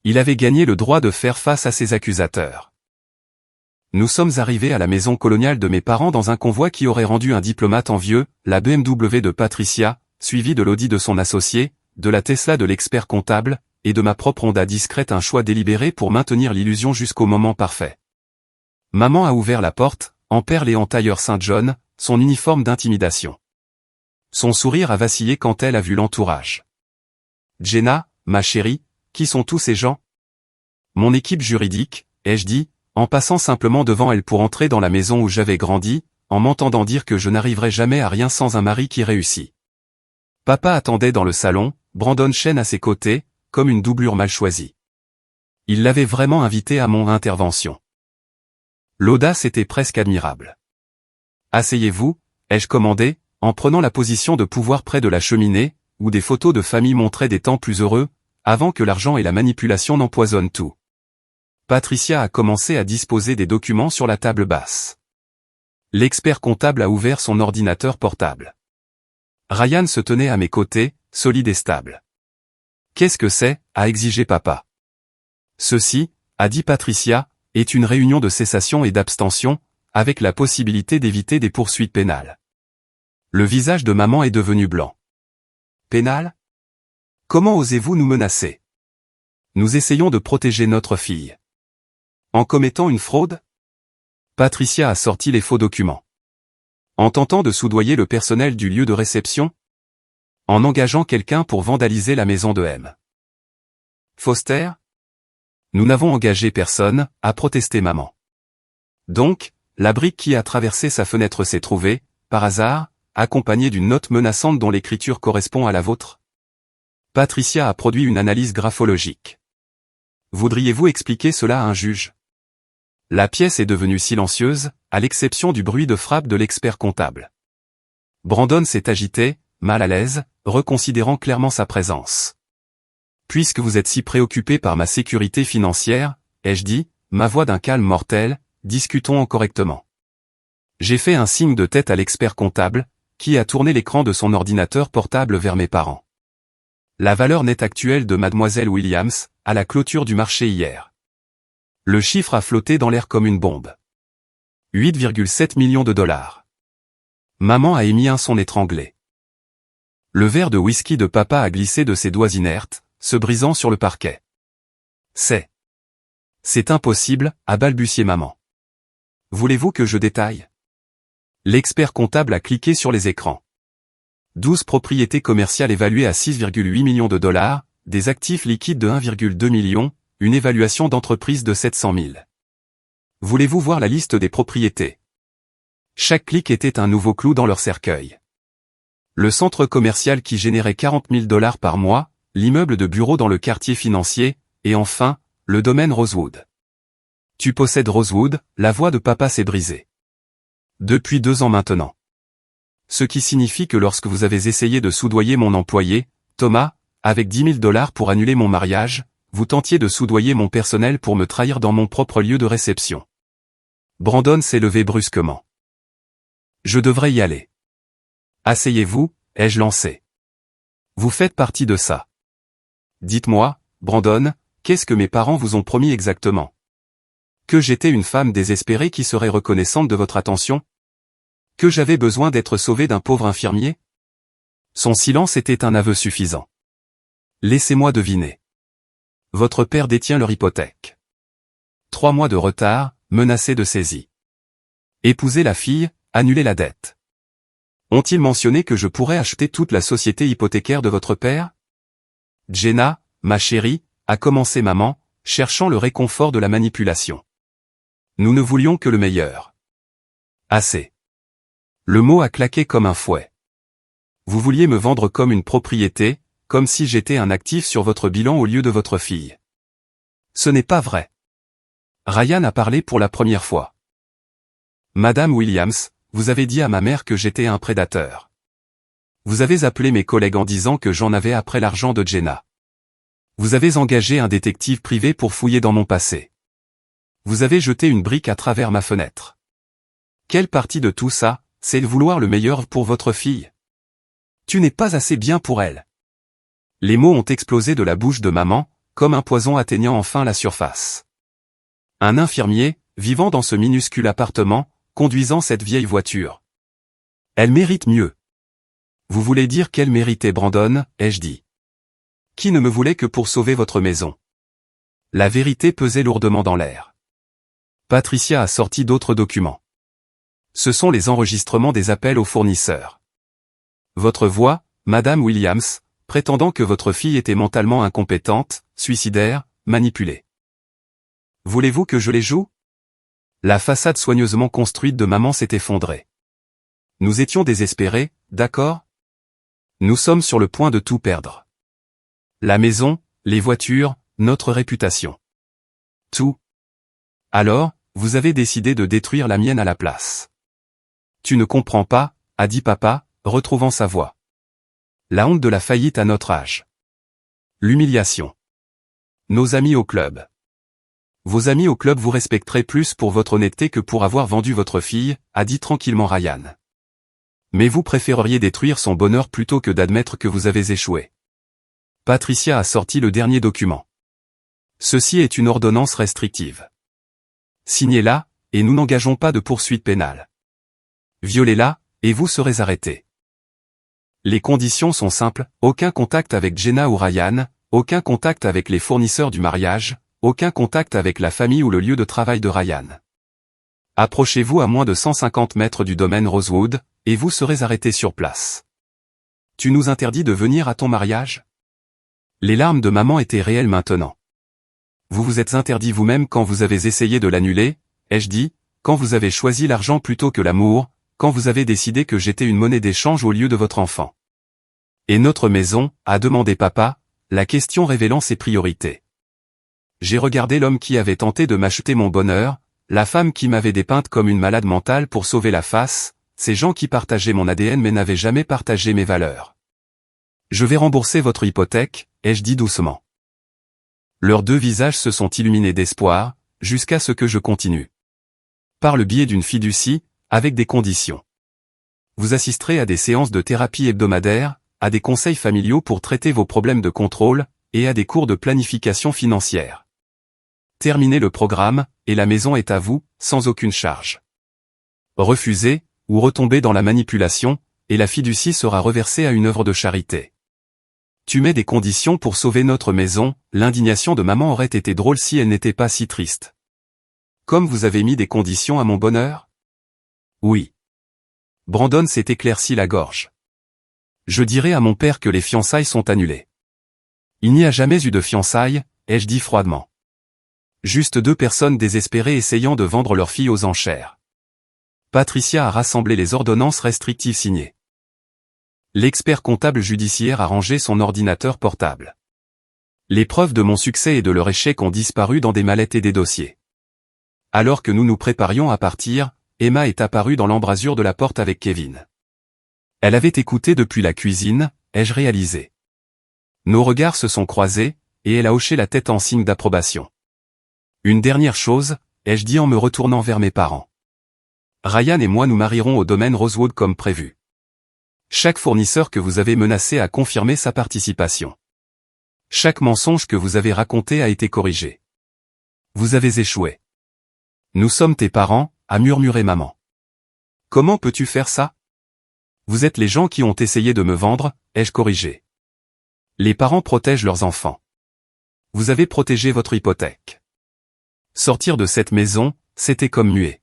Il avait gagné le droit de faire face à ses accusateurs. Nous sommes arrivés à la maison coloniale de mes parents dans un convoi qui aurait rendu un diplomate envieux, la BMW de Patricia, suivi de l'Audi de son associé, de la Tesla de l'expert comptable, et de ma propre Honda discrète, un choix délibéré pour maintenir l'illusion jusqu'au moment parfait. Maman a ouvert la porte, en perles et en tailleur Saint-John, son uniforme d'intimidation. Son sourire a vacillé quand elle a vu l'entourage. Jenna, ma chérie, qui sont tous ces gens? Mon équipe juridique, ai-je dit, en passant simplement devant elle pour entrer dans la maison où j'avais grandi, en m'entendant dire que je n'arriverais jamais à rien sans un mari qui réussit. Papa attendait dans le salon, Brandon Chen à ses côtés, comme une doublure mal choisie. Il l'avait vraiment invité à mon intervention. L'audace était presque admirable. Asseyez-vous, ai-je commandé, en prenant la position de pouvoir près de la cheminée, où des photos de famille montraient des temps plus heureux, avant que l'argent et la manipulation n'empoisonnent tout. Patricia a commencé à disposer des documents sur la table basse. L'expert comptable a ouvert son ordinateur portable. Ryan se tenait à mes côtés, solide et stable. « Qu'est-ce que c'est ?» a exigé papa. « Ceci, » a dit Patricia, « est une réunion de cessation et d'abstention, avec la possibilité d'éviter des poursuites pénales. » Le visage de maman est devenu blanc. « Pénal ? Comment osez-vous nous menacer ? Nous essayons de protéger notre fille. En commettant une fraude ? Patricia a sorti les faux documents. En tentant de soudoyer le personnel du lieu de réception ? En engageant quelqu'un pour vandaliser la maison de M. Foster ? Nous n'avons engagé personne, a protesté maman. Donc, la brique qui a traversé sa fenêtre s'est trouvée, par hasard, accompagnée d'une note menaçante dont l'écriture correspond à la vôtre ? Patricia a produit une analyse graphologique. Voudriez-vous expliquer cela à un juge ? La pièce est devenue silencieuse, à l'exception du bruit de frappe de l'expert comptable. Brandon s'est agité, mal à l'aise, reconsidérant clairement sa présence. Puisque vous êtes si préoccupé par ma sécurité financière, ai-je dit, ma voix d'un calme mortel, discutons correctement. J'ai fait un signe de tête à l'expert comptable, qui a tourné l'écran de son ordinateur portable vers mes parents. La valeur nette actuelle de Mademoiselle Williams, à la clôture du marché hier. Le chiffre a flotté dans l'air comme une bombe. 8,7 millions de dollars. Maman a émis un son étranglé. Le verre de whisky de papa a glissé de ses doigts inertes, se brisant sur le parquet. C'est impossible, a balbutié maman. Voulez-vous que je détaille ? L'expert comptable a cliqué sur les écrans. 12 propriétés commerciales évaluées à 6,8 millions de dollars, des actifs liquides de 1,2 million, une évaluation d'entreprise de 700 000. Voulez-vous voir la liste des propriétés ? Chaque clic était un nouveau clou dans leur cercueil. Le centre commercial qui générait 40 000 dollars par mois, l'immeuble de bureau dans le quartier financier, et enfin, le domaine Rosewood. Tu possèdes Rosewood, la voix de papa s'est brisée. Depuis 2 ans maintenant. Ce qui signifie que lorsque vous avez essayé de soudoyer mon employé, Thomas, avec 10 000 dollars pour annuler mon mariage, vous tentiez de soudoyer mon personnel pour me trahir dans mon propre lieu de réception. Brandon s'est levé brusquement. Je devrais y aller. Asseyez-vous, ai-je lancé. Vous faites partie de ça. Dites-moi, Brandon, qu'est-ce que mes parents vous ont promis exactement ? Que j'étais une femme désespérée qui serait reconnaissante de votre attention ? Que j'avais besoin d'être sauvée d'un pauvre infirmier ? Son silence était un aveu suffisant. Laissez-moi deviner. Votre père détient leur hypothèque. 3 mois de retard, menacé de saisie. Épouser la fille, annuler la dette. Ont-ils mentionné que je pourrais acheter toute la société hypothécaire de votre père ? Jenna, ma chérie, a commencé maman, cherchant le réconfort de la manipulation. Nous ne voulions que le meilleur. Assez. Le mot a claqué comme un fouet. Vous vouliez me vendre comme une propriété, comme si j'étais un actif sur votre bilan au lieu de votre fille. Ce n'est pas vrai. Ryan a parlé pour la première fois. Madame Williams, vous avez dit à ma mère que j'étais un prédateur. Vous avez appelé mes collègues en disant que j'en avais après l'argent de Jenna. Vous avez engagé un détective privé pour fouiller dans mon passé. Vous avez jeté une brique à travers ma fenêtre. Quelle partie de tout ça, c'est de vouloir le meilleur pour votre fille ? Tu n'es pas assez bien pour elle. Les mots ont explosé de la bouche de maman, comme un poison atteignant enfin la surface. Un infirmier, vivant dans ce minuscule appartement, conduisant cette vieille voiture. Elle mérite mieux. Vous voulez dire qu'elle méritait Brandon, ai-je dit. Qui ne me voulait que pour sauver votre maison. La vérité pesait lourdement dans l'air. Patricia a sorti d'autres documents. Ce sont les enregistrements des appels aux fournisseurs. Votre voix, Madame Williams, prétendant que votre fille était mentalement incompétente, suicidaire, manipulée. Voulez-vous que je les joue? La façade soigneusement construite de maman s'est effondrée. Nous étions désespérés, d'accord? Nous sommes sur le point de tout perdre. La maison, les voitures, notre réputation. Tout. Alors, vous avez décidé de détruire la mienne à la place. Tu ne comprends pas, a dit papa, retrouvant sa voix. La honte de la faillite à notre âge. L'humiliation. Nos amis au club. Vos amis au club vous respecteraient plus pour votre honnêteté que pour avoir vendu votre fille, a dit tranquillement Ryan. Mais vous préféreriez détruire son bonheur plutôt que d'admettre que vous avez échoué. Patricia a sorti le dernier document. Ceci est une ordonnance restrictive. Signez-la, et nous n'engageons pas de poursuite pénale. Violez-la, et vous serez arrêté. Les conditions sont simples, aucun contact avec Jenna ou Ryan, aucun contact avec les fournisseurs du mariage, aucun contact avec la famille ou le lieu de travail de Ryan. Approchez-vous à moins de 150 mètres du domaine Rosewood, et vous serez arrêté sur place. Tu nous interdis de venir à ton mariage? Les larmes de maman étaient réelles maintenant. Vous vous êtes interdit vous-même quand vous avez essayé de l'annuler, ai-je dit, quand vous avez choisi l'argent plutôt que l'amour, quand vous avez décidé que j'étais une monnaie d'échange au lieu de votre enfant. Et notre maison, a demandé papa, la question révélant ses priorités. J'ai regardé l'homme qui avait tenté de m'acheter mon bonheur, la femme qui m'avait dépeinte comme une malade mentale pour sauver la face, ces gens qui partageaient mon ADN mais n'avaient jamais partagé mes valeurs. Je vais rembourser votre hypothèque, ai-je dit doucement. Leurs deux visages se sont illuminés d'espoir, jusqu'à ce que je continue. Par le biais d'une fiducie, avec des conditions. Vous assisterez à des séances de thérapie hebdomadaires, à des conseils familiaux pour traiter vos problèmes de contrôle, et à des cours de planification financière. Terminez le programme, et la maison est à vous, sans aucune charge. Refusez, ou retombez dans la manipulation, et la fiducie sera reversée à une œuvre de charité. Tu mets des conditions pour sauver notre maison, l'indignation de maman aurait été drôle si elle n'était pas si triste. Comme vous avez mis des conditions à mon bonheur? Oui. Brandon s'est éclairci la gorge. Je dirai à mon père que les fiançailles sont annulées. Il n'y a jamais eu de fiançailles, ai-je dit froidement. Juste deux personnes désespérées essayant de vendre leur fille aux enchères. Patricia a rassemblé les ordonnances restrictives signées. L'expert comptable judiciaire a rangé son ordinateur portable. Les preuves de mon succès et de leur échec ont disparu dans des mallettes et des dossiers. Alors que nous nous préparions à partir, Emma est apparue dans l'embrasure de la porte avec Kevin. Elle avait écouté depuis la cuisine, ai-je réalisé. Nos regards se sont croisés, et elle a hoché la tête en signe d'approbation. Une dernière chose, ai-je dit en me retournant vers mes parents. Ryan et moi nous marierons au domaine Rosewood comme prévu. Chaque fournisseur que vous avez menacé a confirmé sa participation. Chaque mensonge que vous avez raconté a été corrigé. Vous avez échoué. Nous sommes tes parents, a murmuré maman. Comment peux-tu faire ça? Vous êtes les gens qui ont essayé de me vendre, ai-je corrigé. Les parents protègent leurs enfants. Vous avez protégé votre hypothèque. Sortir de cette maison, c'était comme muer.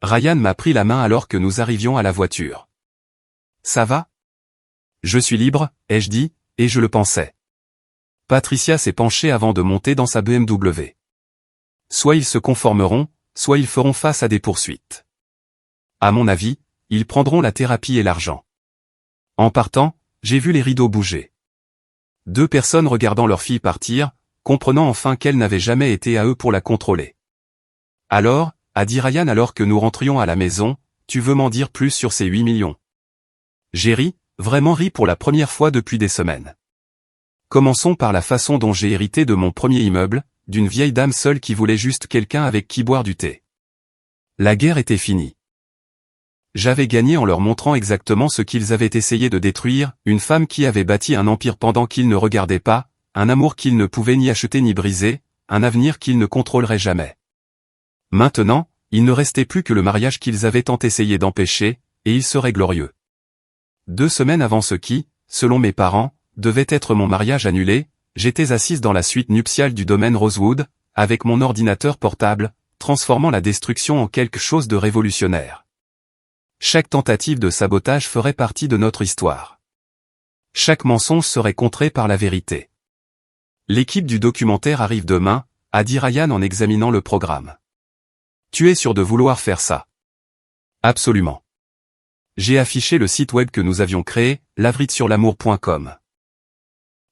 Ryan m'a pris la main alors que nous arrivions à la voiture. Ça va? Je suis libre, ai-je dit, et je le pensais. Patricia s'est penchée avant de monter dans sa BMW. Soit ils se conformeront, soit ils feront face à des poursuites. À mon avis, ils prendront la thérapie et l'argent. En partant, j'ai vu les rideaux bouger. Deux personnes regardant leur fille partir, comprenant enfin qu'elle n'avait jamais été à eux pour la contrôler. Alors, a dit Ryan alors que nous rentrions à la maison, tu veux m'en dire plus sur ces 8 millions? J'ai ri, vraiment ri pour la première fois depuis des semaines. Commençons par la façon dont j'ai hérité de mon premier immeuble, d'une vieille dame seule qui voulait juste quelqu'un avec qui boire du thé. La guerre était finie. J'avais gagné en leur montrant exactement ce qu'ils avaient essayé de détruire, une femme qui avait bâti un empire pendant qu'ils ne regardaient pas, un amour qu'ils ne pouvaient ni acheter ni briser, un avenir qu'ils ne contrôleraient jamais. Maintenant, il ne restait plus que le mariage qu'ils avaient tant essayé d'empêcher, et il serait glorieux. 2 semaines avant ce qui, selon mes parents, devait être mon mariage annulé, j'étais assise dans la suite nuptiale du domaine Rosewood, avec mon ordinateur portable, transformant la destruction en quelque chose de révolutionnaire. Chaque tentative de sabotage ferait partie de notre histoire. Chaque mensonge serait contré par la vérité. L'équipe du documentaire arrive demain, a dit Ryan en examinant le programme. Tu es sûr de vouloir faire ça? Absolument. J'ai affiché le site web que nous avions créé, lavritessurlamour.com.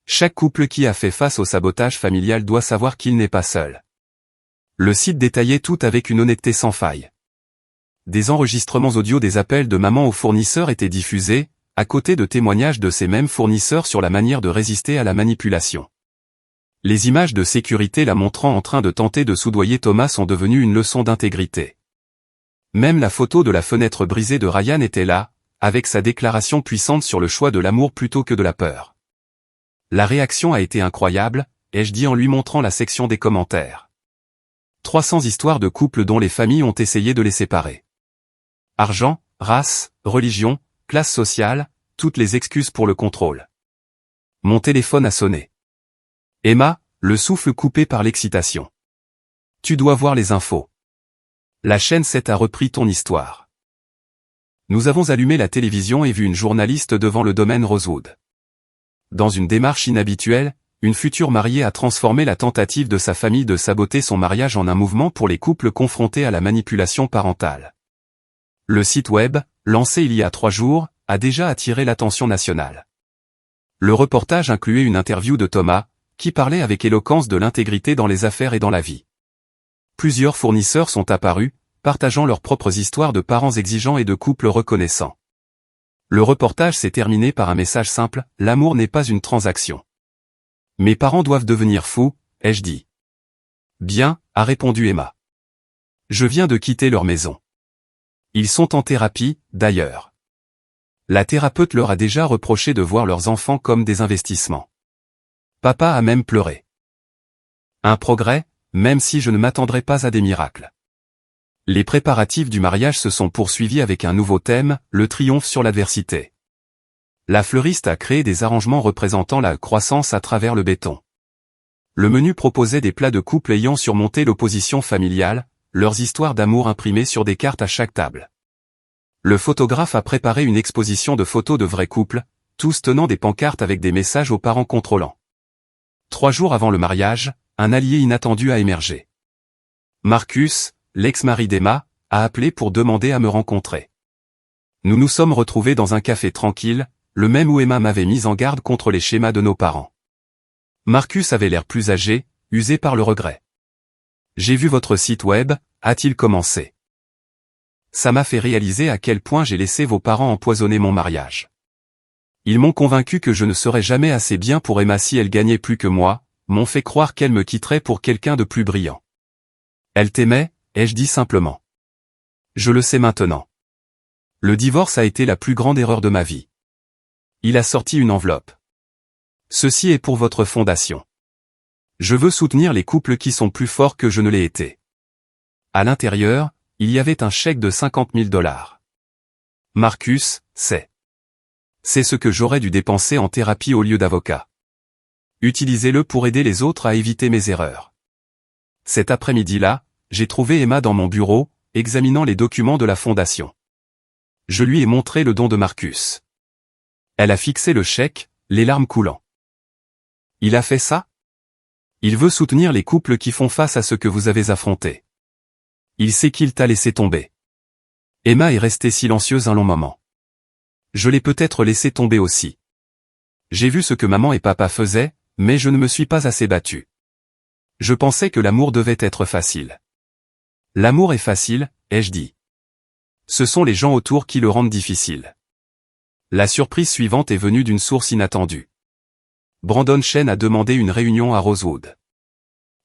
Chaque couple qui a fait face au sabotage familial doit savoir qu'il n'est pas seul. Le site détaillait tout avec une honnêteté sans faille. Des enregistrements audio des appels de maman aux fournisseurs étaient diffusés, à côté de témoignages de ces mêmes fournisseurs sur la manière de résister à la manipulation. Les images de sécurité la montrant en train de tenter de soudoyer Thomas sont devenues une leçon d'intégrité. Même la photo de la fenêtre brisée de Ryan était là, avec sa déclaration puissante sur le choix de l'amour plutôt que de la peur. La réaction a été incroyable, ai-je dit en lui montrant la section des commentaires. 300 histoires de couples dont les familles ont essayé de les séparer. Argent, race, religion, classe sociale, toutes les excuses pour le contrôle. Mon téléphone a sonné. Emma, le souffle coupé par l'excitation. Tu dois voir les infos. La chaîne 7 a repris ton histoire. Nous avons allumé la télévision et vu une journaliste devant le domaine Rosewood. Dans une démarche inhabituelle, une future mariée a transformé la tentative de sa famille de saboter son mariage en un mouvement pour les couples confrontés à la manipulation parentale. Le site web, lancé il y a 3 jours, a déjà attiré l'attention nationale. Le reportage incluait une interview de Thomas, qui parlait avec éloquence de l'intégrité dans les affaires et dans la vie. Plusieurs fournisseurs sont apparus, partageant leurs propres histoires de parents exigeants et de couples reconnaissants. Le reportage s'est terminé par un message simple, l'amour n'est pas une transaction. Mes parents doivent devenir fous, ai-je dit. Bien, a répondu Emma. Je viens de quitter leur maison. Ils sont en thérapie, d'ailleurs. La thérapeute leur a déjà reproché de voir leurs enfants comme des investissements. Papa a même pleuré. Un progrès, même si je ne m'attendrai pas à des miracles. Les préparatifs du mariage se sont poursuivis avec un nouveau thème, le triomphe sur l'adversité. La fleuriste a créé des arrangements représentant la croissance à travers le béton. Le menu proposait des plats de couple ayant surmonté l'opposition familiale, leurs histoires d'amour imprimées sur des cartes à chaque table. Le photographe a préparé une exposition de photos de vrais couples, tous tenant des pancartes avec des messages aux parents contrôlants. 3 jours avant le mariage, un allié inattendu a émergé. Marcus, l'ex-mari d'Emma, a appelé pour demander à me rencontrer. Nous nous sommes retrouvés dans un café tranquille, le même où Emma m'avait mis en garde contre les schémas de nos parents. Marcus avait l'air plus âgé, usé par le regret. J'ai vu votre site web, a-t-il commencé. Ça m'a fait réaliser à quel point j'ai laissé vos parents empoisonner mon mariage. Ils m'ont convaincu que je ne serais jamais assez bien pour Emma si elle gagnait plus que moi, m'ont fait croire qu'elle me quitterait pour quelqu'un de plus brillant. Elle t'aimait, ai-je dit simplement. Je le sais maintenant. Le divorce a été la plus grande erreur de ma vie. Il a sorti une enveloppe. Ceci est pour votre fondation. Je veux soutenir les couples qui sont plus forts que je ne l'ai été. À l'intérieur, il y avait un chèque de $50 000. Marcus, c'est ce que j'aurais dû dépenser en thérapie au lieu d'avocat. Utilisez-le pour aider les autres à éviter mes erreurs. Cet après-midi-là, j'ai trouvé Emma dans mon bureau, examinant les documents de la fondation. Je lui ai montré le don de Marcus. Elle a fixé le chèque, les larmes coulant. Il a fait ça? Il veut soutenir les couples qui font face à ce que vous avez affronté. Il sait qu'il t'a laissé tomber. Emma est restée silencieuse un long moment. Je l'ai peut-être laissé tomber aussi. J'ai vu ce que maman et papa faisaient, mais je ne me suis pas assez battu. Je pensais que l'amour devait être facile. L'amour est facile, ai-je dit. Ce sont les gens autour qui le rendent difficile. La surprise suivante est venue d'une source inattendue. Brandon Chen a demandé une réunion à Rosewood.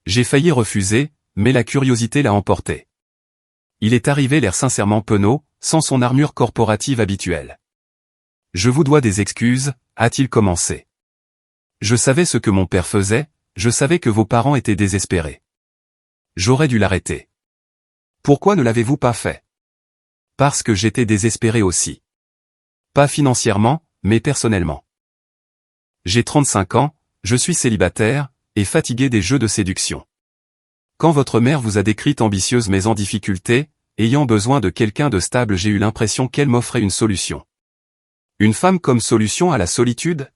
J'ai failli refuser, mais la curiosité l'a emporté. Il est arrivé l'air sincèrement penaud, sans son armure corporative habituelle. Je vous dois des excuses, a-t-il commencé. Je savais ce que mon père faisait, je savais que vos parents étaient désespérés. J'aurais dû l'arrêter. Pourquoi ne l'avez-vous pas fait? Parce que j'étais désespéré aussi. Pas financièrement, mais personnellement. J'ai 35 ans, je suis célibataire, et fatigué des jeux de séduction. Quand votre mère vous a décrite ambitieuse mais en difficulté, ayant besoin de quelqu'un de stable, j'ai eu l'impression qu'elle m'offrait une solution. Une femme comme solution à la solitude?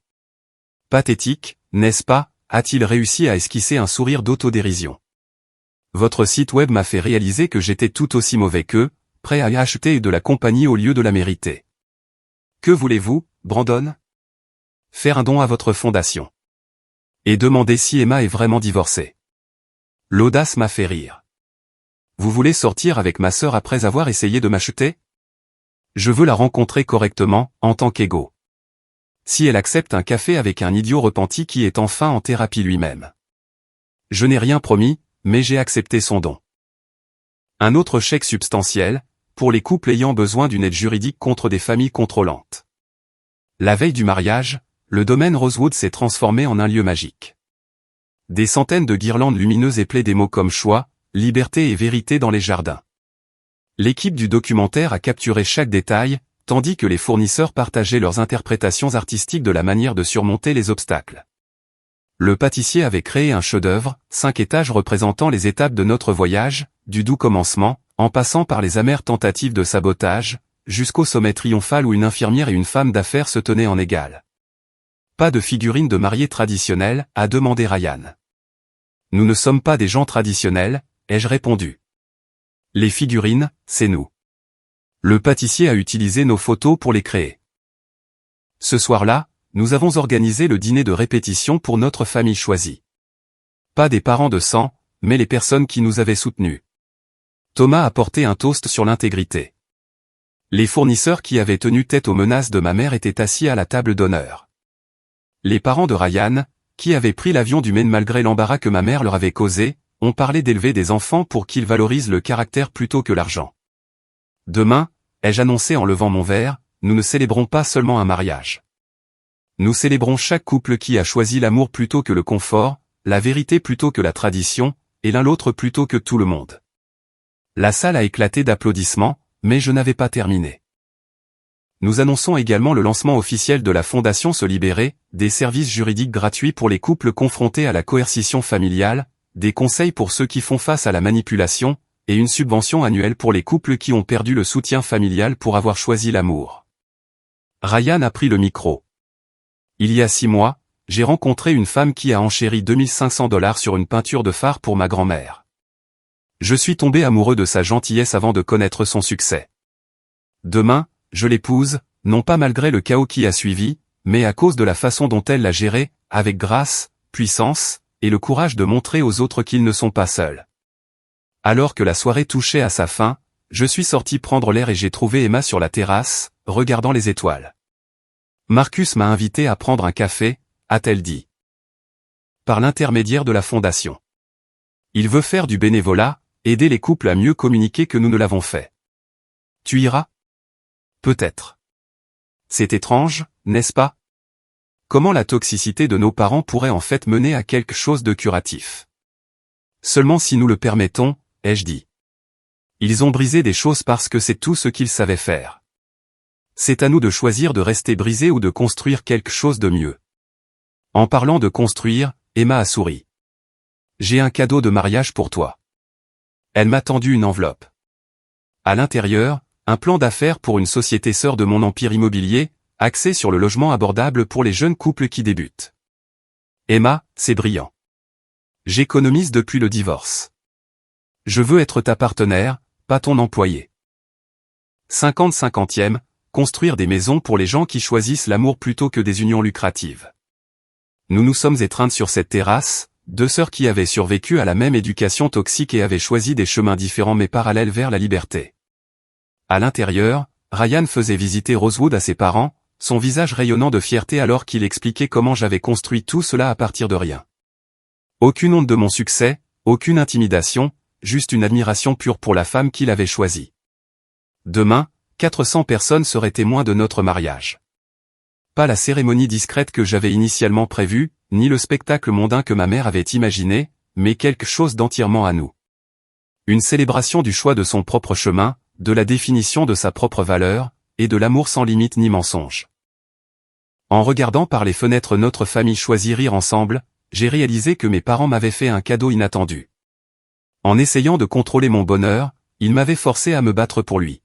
Pathétique, n'est-ce pas, a-t-il réussi à esquisser un sourire d'autodérision. Votre site web m'a fait réaliser que j'étais tout aussi mauvais qu'eux, prêt à y acheter de la compagnie au lieu de la mériter. Que voulez-vous, Brandon? Faire un don à votre fondation. Et demander si Emma est vraiment divorcée. L'audace m'a fait rire. Vous voulez sortir avec ma sœur après avoir essayé de m'acheter? Je veux la rencontrer correctement, en tant qu'égaux. Si elle accepte un café avec un idiot repenti qui est enfin en thérapie lui-même. Je n'ai rien promis, mais j'ai accepté son don. Un autre chèque substantiel, pour les couples ayant besoin d'une aide juridique contre des familles contrôlantes. La veille du mariage, le domaine Rosewood s'est transformé en un lieu magique. Des centaines de guirlandes lumineuses éplaient des mots comme choix, liberté et vérité dans les jardins. L'équipe du documentaire a capturé chaque détail, tandis que les fournisseurs partageaient leurs interprétations artistiques de la manière de surmonter les obstacles. Le pâtissier avait créé un chef-d'œuvre, 5 étages représentant les étapes de notre voyage, du doux commencement, en passant par les amères tentatives de sabotage, jusqu'au sommet triomphal où une infirmière et une femme d'affaires se tenaient en égal. Pas de figurine de mariée traditionnelle, a demandé Ryan. Nous ne sommes pas des gens traditionnels, ai-je répondu. Les figurines, c'est nous. Le pâtissier a utilisé nos photos pour les créer. Ce soir-là, nous avons organisé le dîner de répétition pour notre famille choisie. Pas des parents de sang, mais les personnes qui nous avaient soutenus. Thomas a porté un toast sur l'intégrité. Les fournisseurs qui avaient tenu tête aux menaces de ma mère étaient assis à la table d'honneur. Les parents de Ryan, qui avaient pris l'avion du Maine malgré l'embarras que ma mère leur avait causé, ont parlé d'élever des enfants pour qu'ils valorisent le caractère plutôt que l'argent. Demain, ai-je annoncé en levant mon verre, nous ne célébrons pas seulement un mariage. Nous célébrons chaque couple qui a choisi l'amour plutôt que le confort, la vérité plutôt que la tradition, et l'un l'autre plutôt que tout le monde. La salle a éclaté d'applaudissements, mais je n'avais pas terminé. Nous annonçons également le lancement officiel de la Fondation Se Libérer, des services juridiques gratuits pour les couples confrontés à la coercition familiale, des conseils pour ceux qui font face à la manipulation, et une subvention annuelle pour les couples qui ont perdu le soutien familial pour avoir choisi l'amour. Ryan a pris le micro. Il y a 6 mois, j'ai rencontré une femme qui a enchéri $2500 sur une peinture de phare pour ma grand-mère. Je suis tombé amoureux de sa gentillesse avant de connaître son succès. Demain, je l'épouse, non pas malgré le chaos qui a suivi, mais à cause de la façon dont elle l'a géré, avec grâce, puissance, et le courage de montrer aux autres qu'ils ne sont pas seuls. Alors que la soirée touchait à sa fin, je suis sorti prendre l'air et j'ai trouvé Emma sur la terrasse, regardant les étoiles. Marcus m'a invité à prendre un café, a-t-elle dit. Par l'intermédiaire de la fondation. Il veut faire du bénévolat, aider les couples à mieux communiquer que nous ne l'avons fait. Tu iras? Peut-être. C'est étrange, n'est-ce pas? Comment la toxicité de nos parents pourrait en fait mener à quelque chose de curatif? Seulement si nous le permettons, ai-je dit. Ils ont brisé des choses parce que c'est tout ce qu'ils savaient faire. C'est à nous de choisir de rester brisés ou de construire quelque chose de mieux. En parlant de construire, Emma a souri. J'ai un cadeau de mariage pour toi. Elle m'a tendu une enveloppe. À l'intérieur, un plan d'affaires pour une société sœur de mon empire immobilier, axé sur le logement abordable pour les jeunes couples qui débutent. Emma, c'est brillant. J'économise depuis le divorce. Je veux être ta partenaire, pas ton employé. 50-50e, construire des maisons pour les gens qui choisissent l'amour plutôt que des unions lucratives. Nous nous sommes étreintes sur cette terrasse, 2 sœurs qui avaient survécu à la même éducation toxique et avaient choisi des chemins différents mais parallèles vers la liberté. À l'intérieur, Ryan faisait visiter Rosewood à ses parents, son visage rayonnant de fierté alors qu'il expliquait comment j'avais construit tout cela à partir de rien. Aucune honte de mon succès, aucune intimidation, juste une admiration pure pour la femme qu'il avait choisie. Demain, 400 personnes seraient témoins de notre mariage. Pas la cérémonie discrète que j'avais initialement prévue, ni le spectacle mondain que ma mère avait imaginé, mais quelque chose d'entièrement à nous. Une célébration du choix de son propre chemin, de la définition de sa propre valeur, et de l'amour sans limite ni mensonge. En regardant par les fenêtres notre famille choisit rire ensemble, j'ai réalisé que mes parents m'avaient fait un cadeau inattendu. En essayant de contrôler mon bonheur, ils m'avaient forcé à me battre pour lui.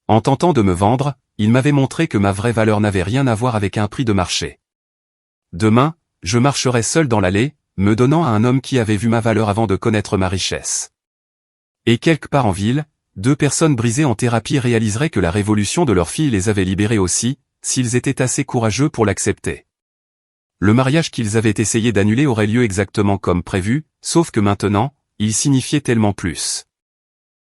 En tentant de me vendre, ils m'avaient montré que ma vraie valeur n'avait rien à voir avec un prix de marché. Demain, je marcherai seul dans l'allée, me donnant à un homme qui avait vu ma valeur avant de connaître ma richesse. Et quelque part en ville, 2 personnes brisées en thérapie réaliseraient que la révolution de leur fille les avait libérées aussi, s'ils étaient assez courageux pour l'accepter. Le mariage qu'ils avaient essayé d'annuler aurait lieu exactement comme prévu, sauf que maintenant, il signifiait tellement plus.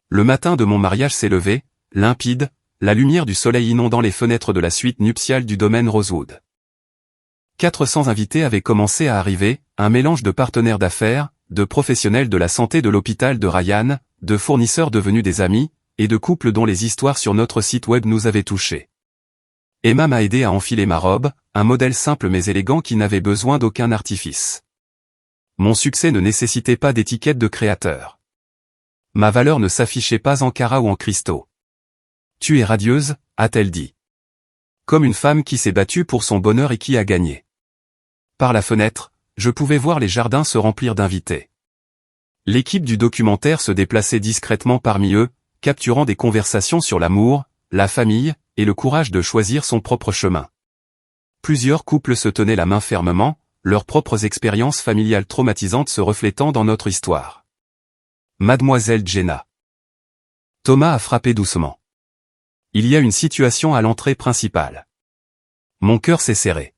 Le matin de mon mariage s'est levé, limpide, la lumière du soleil inondant les fenêtres de la suite nuptiale du domaine Rosewood. 400 invités avaient commencé à arriver, un mélange de partenaires d'affaires, de professionnels de la santé de l'hôpital de Ryan, de fournisseurs devenus des amis, et de couples dont les histoires sur notre site web nous avaient touchés. Emma m'a aidé à enfiler ma robe, un modèle simple mais élégant qui n'avait besoin d'aucun artifice. Mon succès ne nécessitait pas d'étiquette de créateur. Ma valeur ne s'affichait pas en carats ou en cristaux. « Tu es radieuse », a-t-elle dit. Comme une femme qui s'est battue pour son bonheur et qui a gagné. Par la fenêtre, je pouvais voir les jardins se remplir d'invités. L'équipe du documentaire se déplaçait discrètement parmi eux, capturant des conversations sur l'amour, la famille, et le courage de choisir son propre chemin. Plusieurs couples se tenaient la main fermement, leurs propres expériences familiales traumatisantes se reflétant dans notre histoire. Mademoiselle Jenna. Thomas a frappé doucement. Il y a une situation à l'entrée principale. Mon cœur s'est serré.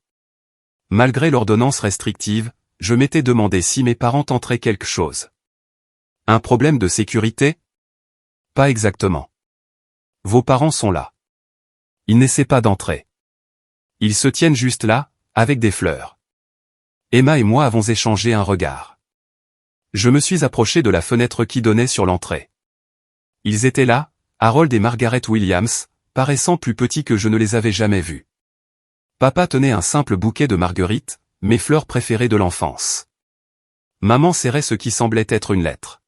Malgré l'ordonnance restrictive, je m'étais demandé si mes parents tenteraient quelque chose. Un problème de sécurité? Pas exactement. Vos parents sont là. Ils n'essaient pas d'entrer. Ils se tiennent juste là, avec des fleurs. Emma et moi avons échangé un regard. Je me suis approché de la fenêtre qui donnait sur l'entrée. Ils étaient là, Harold et Margaret Williams, paraissant plus petits que je ne les avais jamais vus. Papa tenait un simple bouquet de marguerites, mes fleurs préférées de l'enfance. Maman serrait ce qui semblait être une lettre.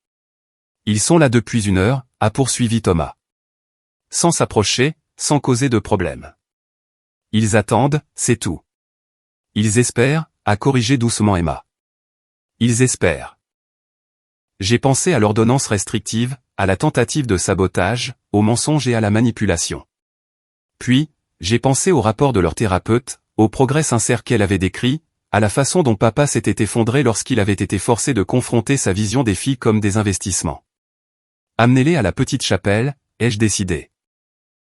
Ils sont là depuis 1 heure, a poursuivi Thomas. Sans s'approcher, sans causer de problème. Ils attendent, c'est tout. Ils espèrent, a corrigé doucement Emma. Ils espèrent. J'ai pensé à l'ordonnance restrictive, à la tentative de sabotage, au mensonge et à la manipulation. Puis, j'ai pensé au rapport de leur thérapeute, au progrès sincère qu'elle avait décrit, à la façon dont papa s'était effondré lorsqu'il avait été forcé de confronter sa vision des filles comme des investissements. Amenez-les à la petite chapelle, ai-je décidé.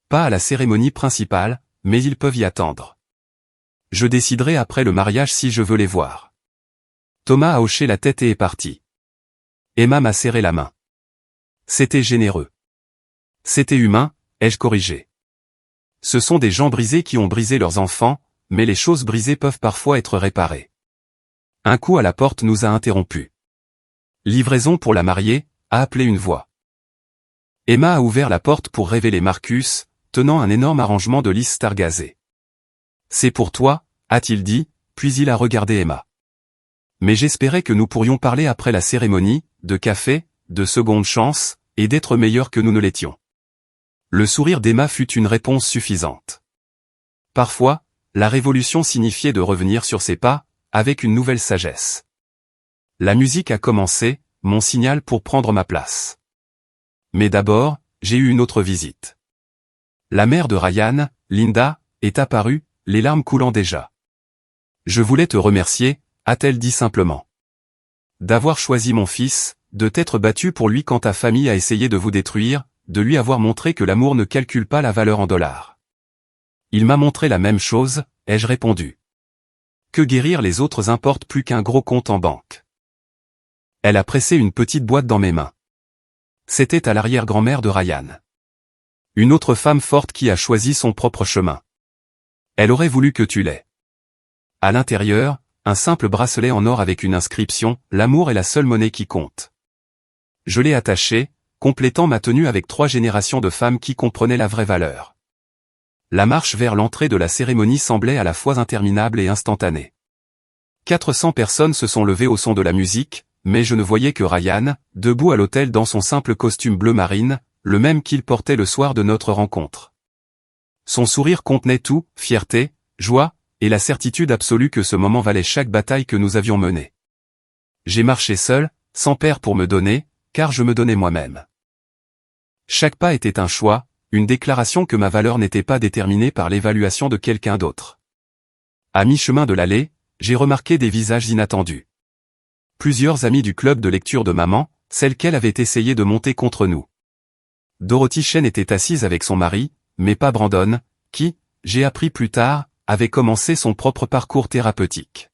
Pas à la cérémonie principale, mais ils peuvent y attendre. Je déciderai après le mariage si je veux les voir. Thomas a hoché la tête et est parti. Emma m'a serré la main. C'était généreux. C'était humain, ai-je corrigé. Ce sont des gens brisés qui ont brisé leurs enfants, mais les choses brisées peuvent parfois être réparées. Un coup à la porte nous a interrompus. Livraison pour la mariée, a appelé une voix. Emma a ouvert la porte pour révéler Marcus, tenant un énorme arrangement de lys stargazé. C'est pour toi, a-t-il dit, puis il a regardé Emma. Mais j'espérais que nous pourrions parler après la cérémonie, de café, de seconde chance, et d'être meilleurs que nous ne l'étions. Le sourire d'Emma fut une réponse suffisante. Parfois, la révolution signifiait de revenir sur ses pas, avec une nouvelle sagesse. La musique a commencé, mon signal pour prendre ma place. Mais d'abord, j'ai eu une autre visite. La mère de Ryan, Linda, est apparue, les larmes coulant déjà. Je voulais te remercier, a-t-elle dit simplement. D'avoir choisi mon fils, de t'être battu pour lui quand ta famille a essayé de vous détruire, de lui avoir montré que l'amour ne calcule pas la valeur en dollars. Il m'a montré la même chose, ai-je répondu. Que guérir les autres importe plus qu'un gros compte en banque. Elle a pressé une petite boîte dans mes mains. C'était à l'arrière-grand-mère de Ryan. Une autre femme forte qui a choisi son propre chemin. Elle aurait voulu que tu l'aies. À l'intérieur, un simple bracelet en or avec une inscription, l'amour est la seule monnaie qui compte. Je l'ai attaché, complétant ma tenue avec 3 générations de femmes qui comprenaient la vraie valeur. La marche vers l'entrée de la cérémonie semblait à la fois interminable et instantanée. 400 personnes se sont levées au son de la musique, mais je ne voyais que Ryan, debout à l'autel dans son simple costume bleu marine, le même qu'il portait le soir de notre rencontre. Son sourire contenait tout, fierté, joie, et la certitude absolue que ce moment valait chaque bataille que nous avions menée. J'ai marché seul, sans père pour me donner, car je me donnais moi-même. Chaque pas était un choix, une déclaration que ma valeur n'était pas déterminée par l'évaluation de quelqu'un d'autre. À mi-chemin de l'allée, j'ai remarqué des visages inattendus. Plusieurs amis du club de lecture de maman, celle qu'elle avait essayé de monter contre nous. Dorothy Chen était assise avec son mari, mais pas Brandon, qui, j'ai appris plus tard, avait commencé son propre parcours thérapeutique.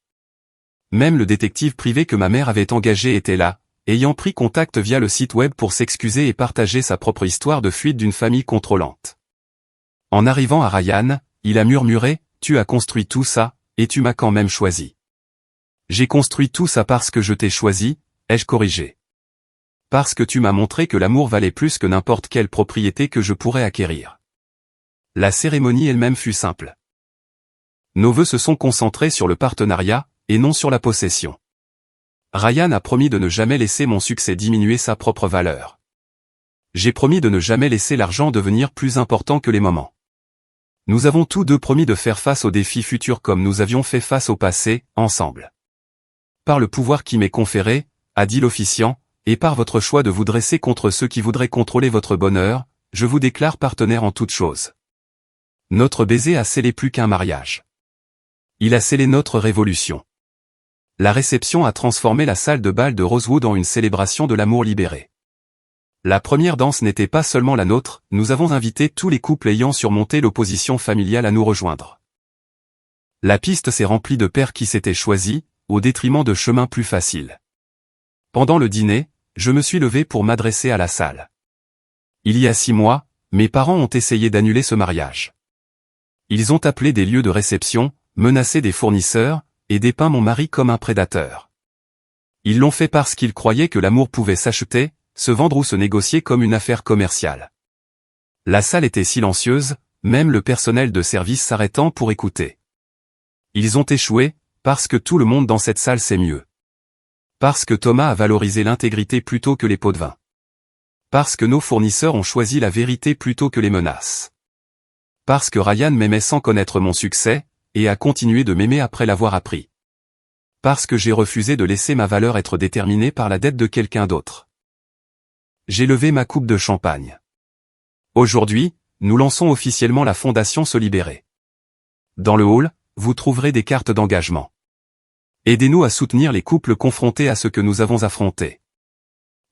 Même le détective privé que ma mère avait engagé était là, ayant pris contact via le site web pour s'excuser et partager sa propre histoire de fuite d'une famille contrôlante. En arrivant à Ryan, il a murmuré, « Tu as construit tout ça, et tu m'as quand même choisi. » « J'ai construit tout ça parce que je t'ai choisi, » ai-je corrigé. « Parce que tu m'as montré que l'amour valait plus que n'importe quelle propriété que je pourrais acquérir. » La cérémonie elle-même fut simple. Nos vœux se sont concentrés sur le partenariat, et non sur la possession. Ryan a promis de ne jamais laisser mon succès diminuer sa propre valeur. J'ai promis de ne jamais laisser l'argent devenir plus important que les moments. Nous avons tous deux promis de faire face aux défis futurs comme nous avions fait face au passé, ensemble. Par le pouvoir qui m'est conféré, a dit l'officiant, et par votre choix de vous dresser contre ceux qui voudraient contrôler votre bonheur, je vous déclare partenaire en toutes choses. Notre baiser a scellé plus qu'un mariage. Il a scellé notre révolution. La réception a transformé la salle de bal de Rosewood en une célébration de l'amour libéré. La première danse n'était pas seulement la nôtre, nous avons invité tous les couples ayant surmonté l'opposition familiale à nous rejoindre. La piste s'est remplie de pères qui s'étaient choisis, au détriment de chemins plus faciles. Pendant le dîner, je me suis levé pour m'adresser à la salle. Il y a 6 mois, mes parents ont essayé d'annuler ce mariage. Ils ont appelé des lieux de réception, menacé des fournisseurs, et dépeint mon mari comme un prédateur. Ils l'ont fait parce qu'ils croyaient que l'amour pouvait s'acheter, se vendre ou se négocier comme une affaire commerciale. La salle était silencieuse, même le personnel de service s'arrêtant pour écouter. Ils ont échoué, parce que tout le monde dans cette salle sait mieux. Parce que Thomas a valorisé l'intégrité plutôt que les pots de vin. Parce que nos fournisseurs ont choisi la vérité plutôt que les menaces. Parce que Ryan m'aimait sans connaître mon succès, et a continué de m'aimer après l'avoir appris. Parce que j'ai refusé de laisser ma valeur être déterminée par la dette de quelqu'un d'autre. J'ai levé ma coupe de champagne. Aujourd'hui, nous lançons officiellement la Fondation Se Libérer. Dans le hall, vous trouverez des cartes d'engagement. Aidez-nous à soutenir les couples confrontés à ce que nous avons affronté.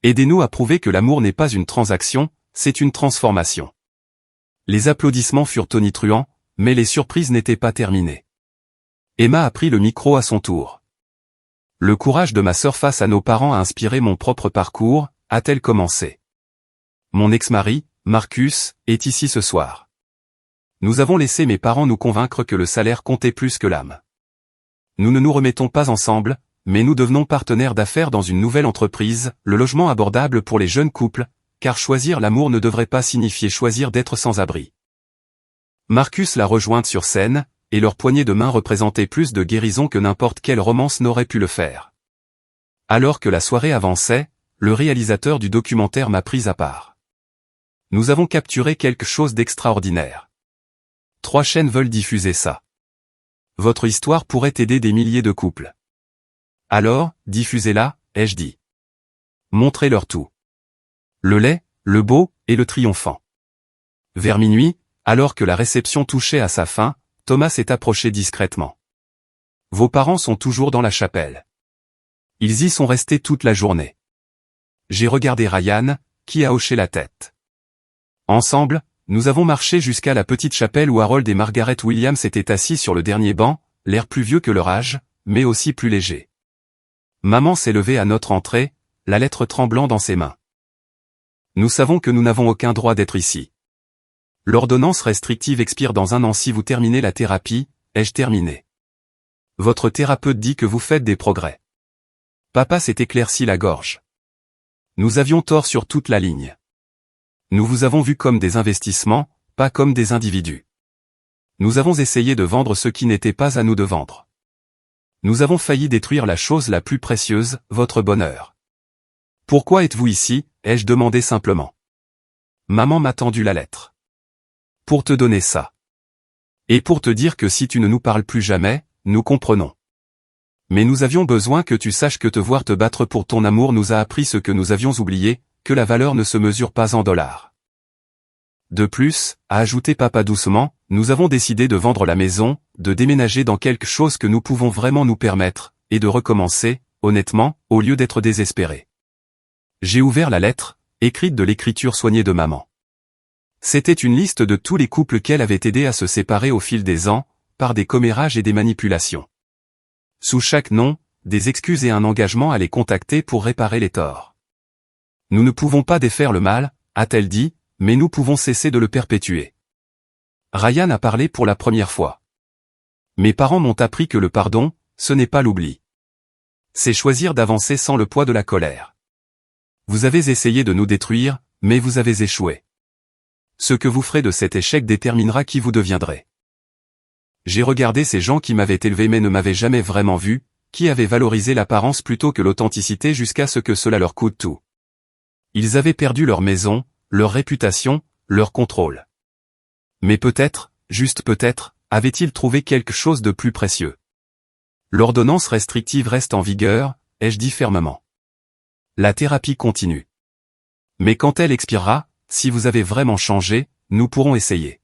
Aidez-nous à prouver que l'amour n'est pas une transaction, c'est une transformation. Les applaudissements furent tonitruants, mais les surprises n'étaient pas terminées. Emma a pris le micro à son tour. Le courage de ma sœur face à nos parents a inspiré mon propre parcours, a-t-elle commencé. Mon ex-mari, Marcus, est ici ce soir. Nous avons laissé mes parents nous convaincre que le salaire comptait plus que l'âme. Nous ne nous remettons pas ensemble, mais nous devenons partenaires d'affaires dans une nouvelle entreprise, le logement abordable pour les jeunes couples, car choisir l'amour ne devrait pas signifier choisir d'être sans abri. Marcus l'a rejointe sur scène, et leur poignée de main représentait plus de guérison que n'importe quelle romance n'aurait pu le faire. Alors que la soirée avançait, le réalisateur du documentaire m'a pris à part. Nous avons capturé quelque chose d'extraordinaire. 3 chaînes veulent diffuser ça. Votre histoire pourrait aider des milliers de couples. Alors, diffusez-la, ai-je dit. Montrez-leur tout. Le laid, le beau, et le triomphant. Vers minuit, alors que la réception touchait à sa fin, Thomas s'est approché discrètement. Vos parents sont toujours dans la chapelle. Ils y sont restés toute la journée. J'ai regardé Ryan, qui a hoché la tête. Ensemble, nous avons marché jusqu'à la petite chapelle où Harold et Margaret Williams étaient assis sur le dernier banc, l'air plus vieux que leur âge, mais aussi plus léger. Maman s'est levée à notre entrée, la lettre tremblant dans ses mains. Nous savons que nous n'avons aucun droit d'être ici. L'ordonnance restrictive expire dans 1 an si vous terminez la thérapie, ai-je terminé. Votre thérapeute dit que vous faites des progrès. Papa s'est éclairci la gorge. Nous avions tort sur toute la ligne. Nous vous avons vu comme des investissements, pas comme des individus. Nous avons essayé de vendre ce qui n'était pas à nous de vendre. Nous avons failli détruire la chose la plus précieuse, votre bonheur. Pourquoi êtes-vous ici, ai-je demandé simplement. Maman m'a tendu la lettre. Pour te donner ça. Et pour te dire que si tu ne nous parles plus jamais, nous comprenons. Mais nous avions besoin que tu saches que te voir te battre pour ton amour nous a appris ce que nous avions oublié, que la valeur ne se mesure pas en dollars. De plus, a ajouté papa doucement, nous avons décidé de vendre la maison, de déménager dans quelque chose que nous pouvons vraiment nous permettre, et de recommencer, honnêtement, au lieu d'être désespérés. J'ai ouvert la lettre, écrite de l'écriture soignée de maman. C'était une liste de tous les couples qu'elle avait aidé à se séparer au fil des ans, par des commérages et des manipulations. Sous chaque nom, des excuses et un engagement à les contacter pour réparer les torts. Nous ne pouvons pas défaire le mal, a-t-elle dit, mais nous pouvons cesser de le perpétuer. Ryan a parlé pour la première fois. Mes parents m'ont appris que le pardon, ce n'est pas l'oubli. C'est choisir d'avancer sans le poids de la colère. Vous avez essayé de nous détruire, mais vous avez échoué. Ce que vous ferez de cet échec déterminera qui vous deviendrez. J'ai regardé ces gens qui m'avaient élevé mais ne m'avaient jamais vraiment vu, qui avaient valorisé l'apparence plutôt que l'authenticité jusqu'à ce que cela leur coûte tout. Ils avaient perdu leur maison, leur réputation, leur contrôle. Mais peut-être, juste peut-être, avaient-ils trouvé quelque chose de plus précieux. L'ordonnance restrictive reste en vigueur, ai-je dit fermement. La thérapie continue. Mais quand elle expirera, si vous avez vraiment changé, nous pourrons essayer.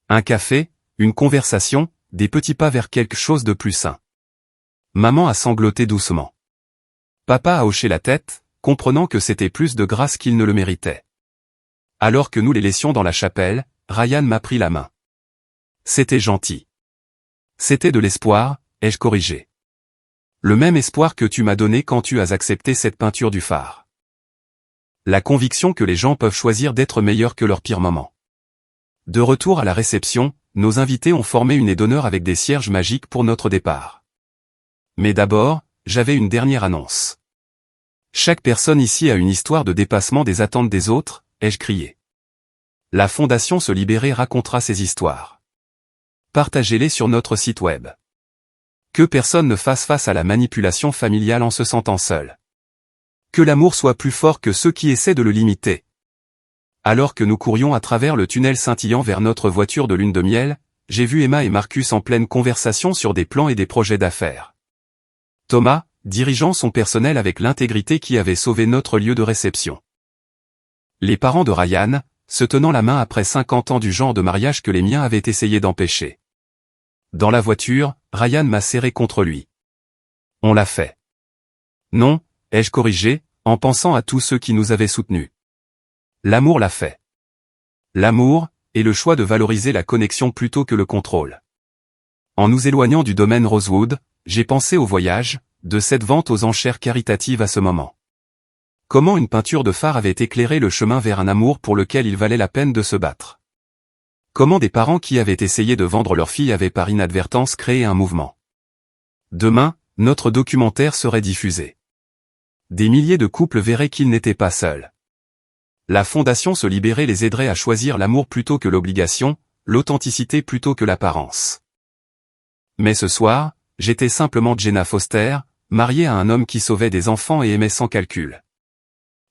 Un café, une conversation, des petits pas vers quelque chose de plus sain. Maman a sangloté doucement. Papa a hoché la tête, comprenant que c'était plus de grâce qu'il ne le méritait. Alors que nous les laissions dans la chapelle, Ryan m'a pris la main. C'était gentil. C'était de l'espoir, ai-je corrigé. Le même espoir que tu m'as donné quand tu as accepté cette peinture du phare. La conviction que les gens peuvent choisir d'être meilleurs que leur pire moment. De retour à la réception, nos invités ont formé une aide d'honneur avec des cierges magiques pour notre départ. Mais d'abord, j'avais une dernière annonce. Chaque personne ici a une histoire de dépassement des attentes des autres, ai-je crié. La Fondation Se Libérer racontera ces histoires. Partagez-les sur notre site web. Que personne ne fasse face à la manipulation familiale en se sentant seul. Que l'amour soit plus fort que ceux qui essaient de le limiter. Alors que nous courions à travers le tunnel scintillant vers notre voiture de lune de miel, j'ai vu Emma et Marcus en pleine conversation sur des plans et des projets d'affaires. Thomas, dirigeant son personnel avec l'intégrité qui avait sauvé notre lieu de réception. Les parents de Ryan, se tenant la main après 50 ans du genre de mariage que les miens avaient essayé d'empêcher. Dans la voiture, Ryan m'a serré contre lui. On l'a fait. Non, ai-je corrigé, en pensant à tous ceux qui nous avaient soutenus. L'amour l'a fait. L'amour, et le choix de valoriser la connexion plutôt que le contrôle. En nous éloignant du domaine Rosewood, j'ai pensé au voyage, de cette vente aux enchères caritatives à ce moment. Comment une peinture de phare avait éclairé le chemin vers un amour pour lequel il valait la peine de se battre. Comment des parents qui avaient essayé de vendre leur fille avaient par inadvertance créé un mouvement. Demain, notre documentaire serait diffusé. Des milliers de couples verraient qu'ils n'étaient pas seuls. La Fondation Se Libérer les aiderait à choisir l'amour plutôt que l'obligation, l'authenticité plutôt que l'apparence. Mais ce soir, j'étais simplement Jenna Foster, mariée à un homme qui sauvait des enfants et aimait sans calcul.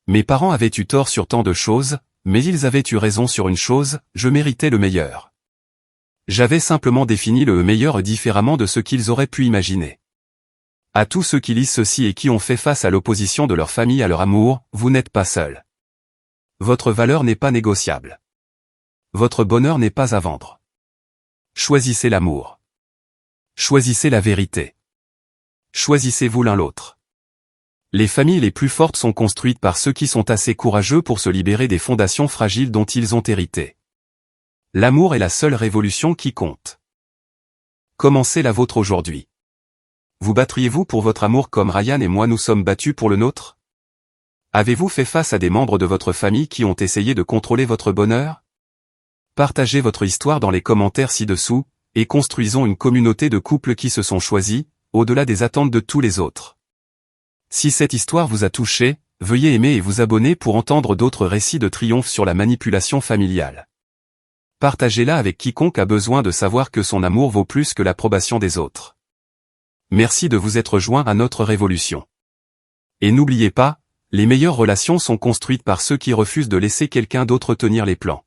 Mes parents avaient eu tort sur tant de choses, mais ils avaient eu raison sur une chose, je méritais le meilleur. J'avais simplement défini le meilleur différemment de ce qu'ils auraient pu imaginer. À tous ceux qui lisent ceci et qui ont fait face à l'opposition de leur famille à leur amour, vous n'êtes pas seuls. Votre valeur n'est pas négociable. Votre bonheur n'est pas à vendre. Choisissez l'amour. Choisissez la vérité. Choisissez-vous l'un l'autre. Les familles les plus fortes sont construites par ceux qui sont assez courageux pour se libérer des fondations fragiles dont ils ont hérité. L'amour est la seule révolution qui compte. Commencez la vôtre aujourd'hui. Vous battriez-vous pour votre amour comme Ryan et moi nous sommes battus pour le nôtre? Avez-vous fait face à des membres de votre famille qui ont essayé de contrôler votre bonheur? Partagez votre histoire dans les commentaires ci-dessous, et construisons une communauté de couples qui se sont choisis, au-delà des attentes de tous les autres. Si cette histoire vous a touché, veuillez aimer et vous abonner pour entendre d'autres récits de triomphe sur la manipulation familiale. Partagez-la avec quiconque a besoin de savoir que son amour vaut plus que l'approbation des autres. Merci de vous être joint à notre révolution. Et n'oubliez pas, les meilleures relations sont construites par ceux qui refusent de laisser quelqu'un d'autre tenir les plans.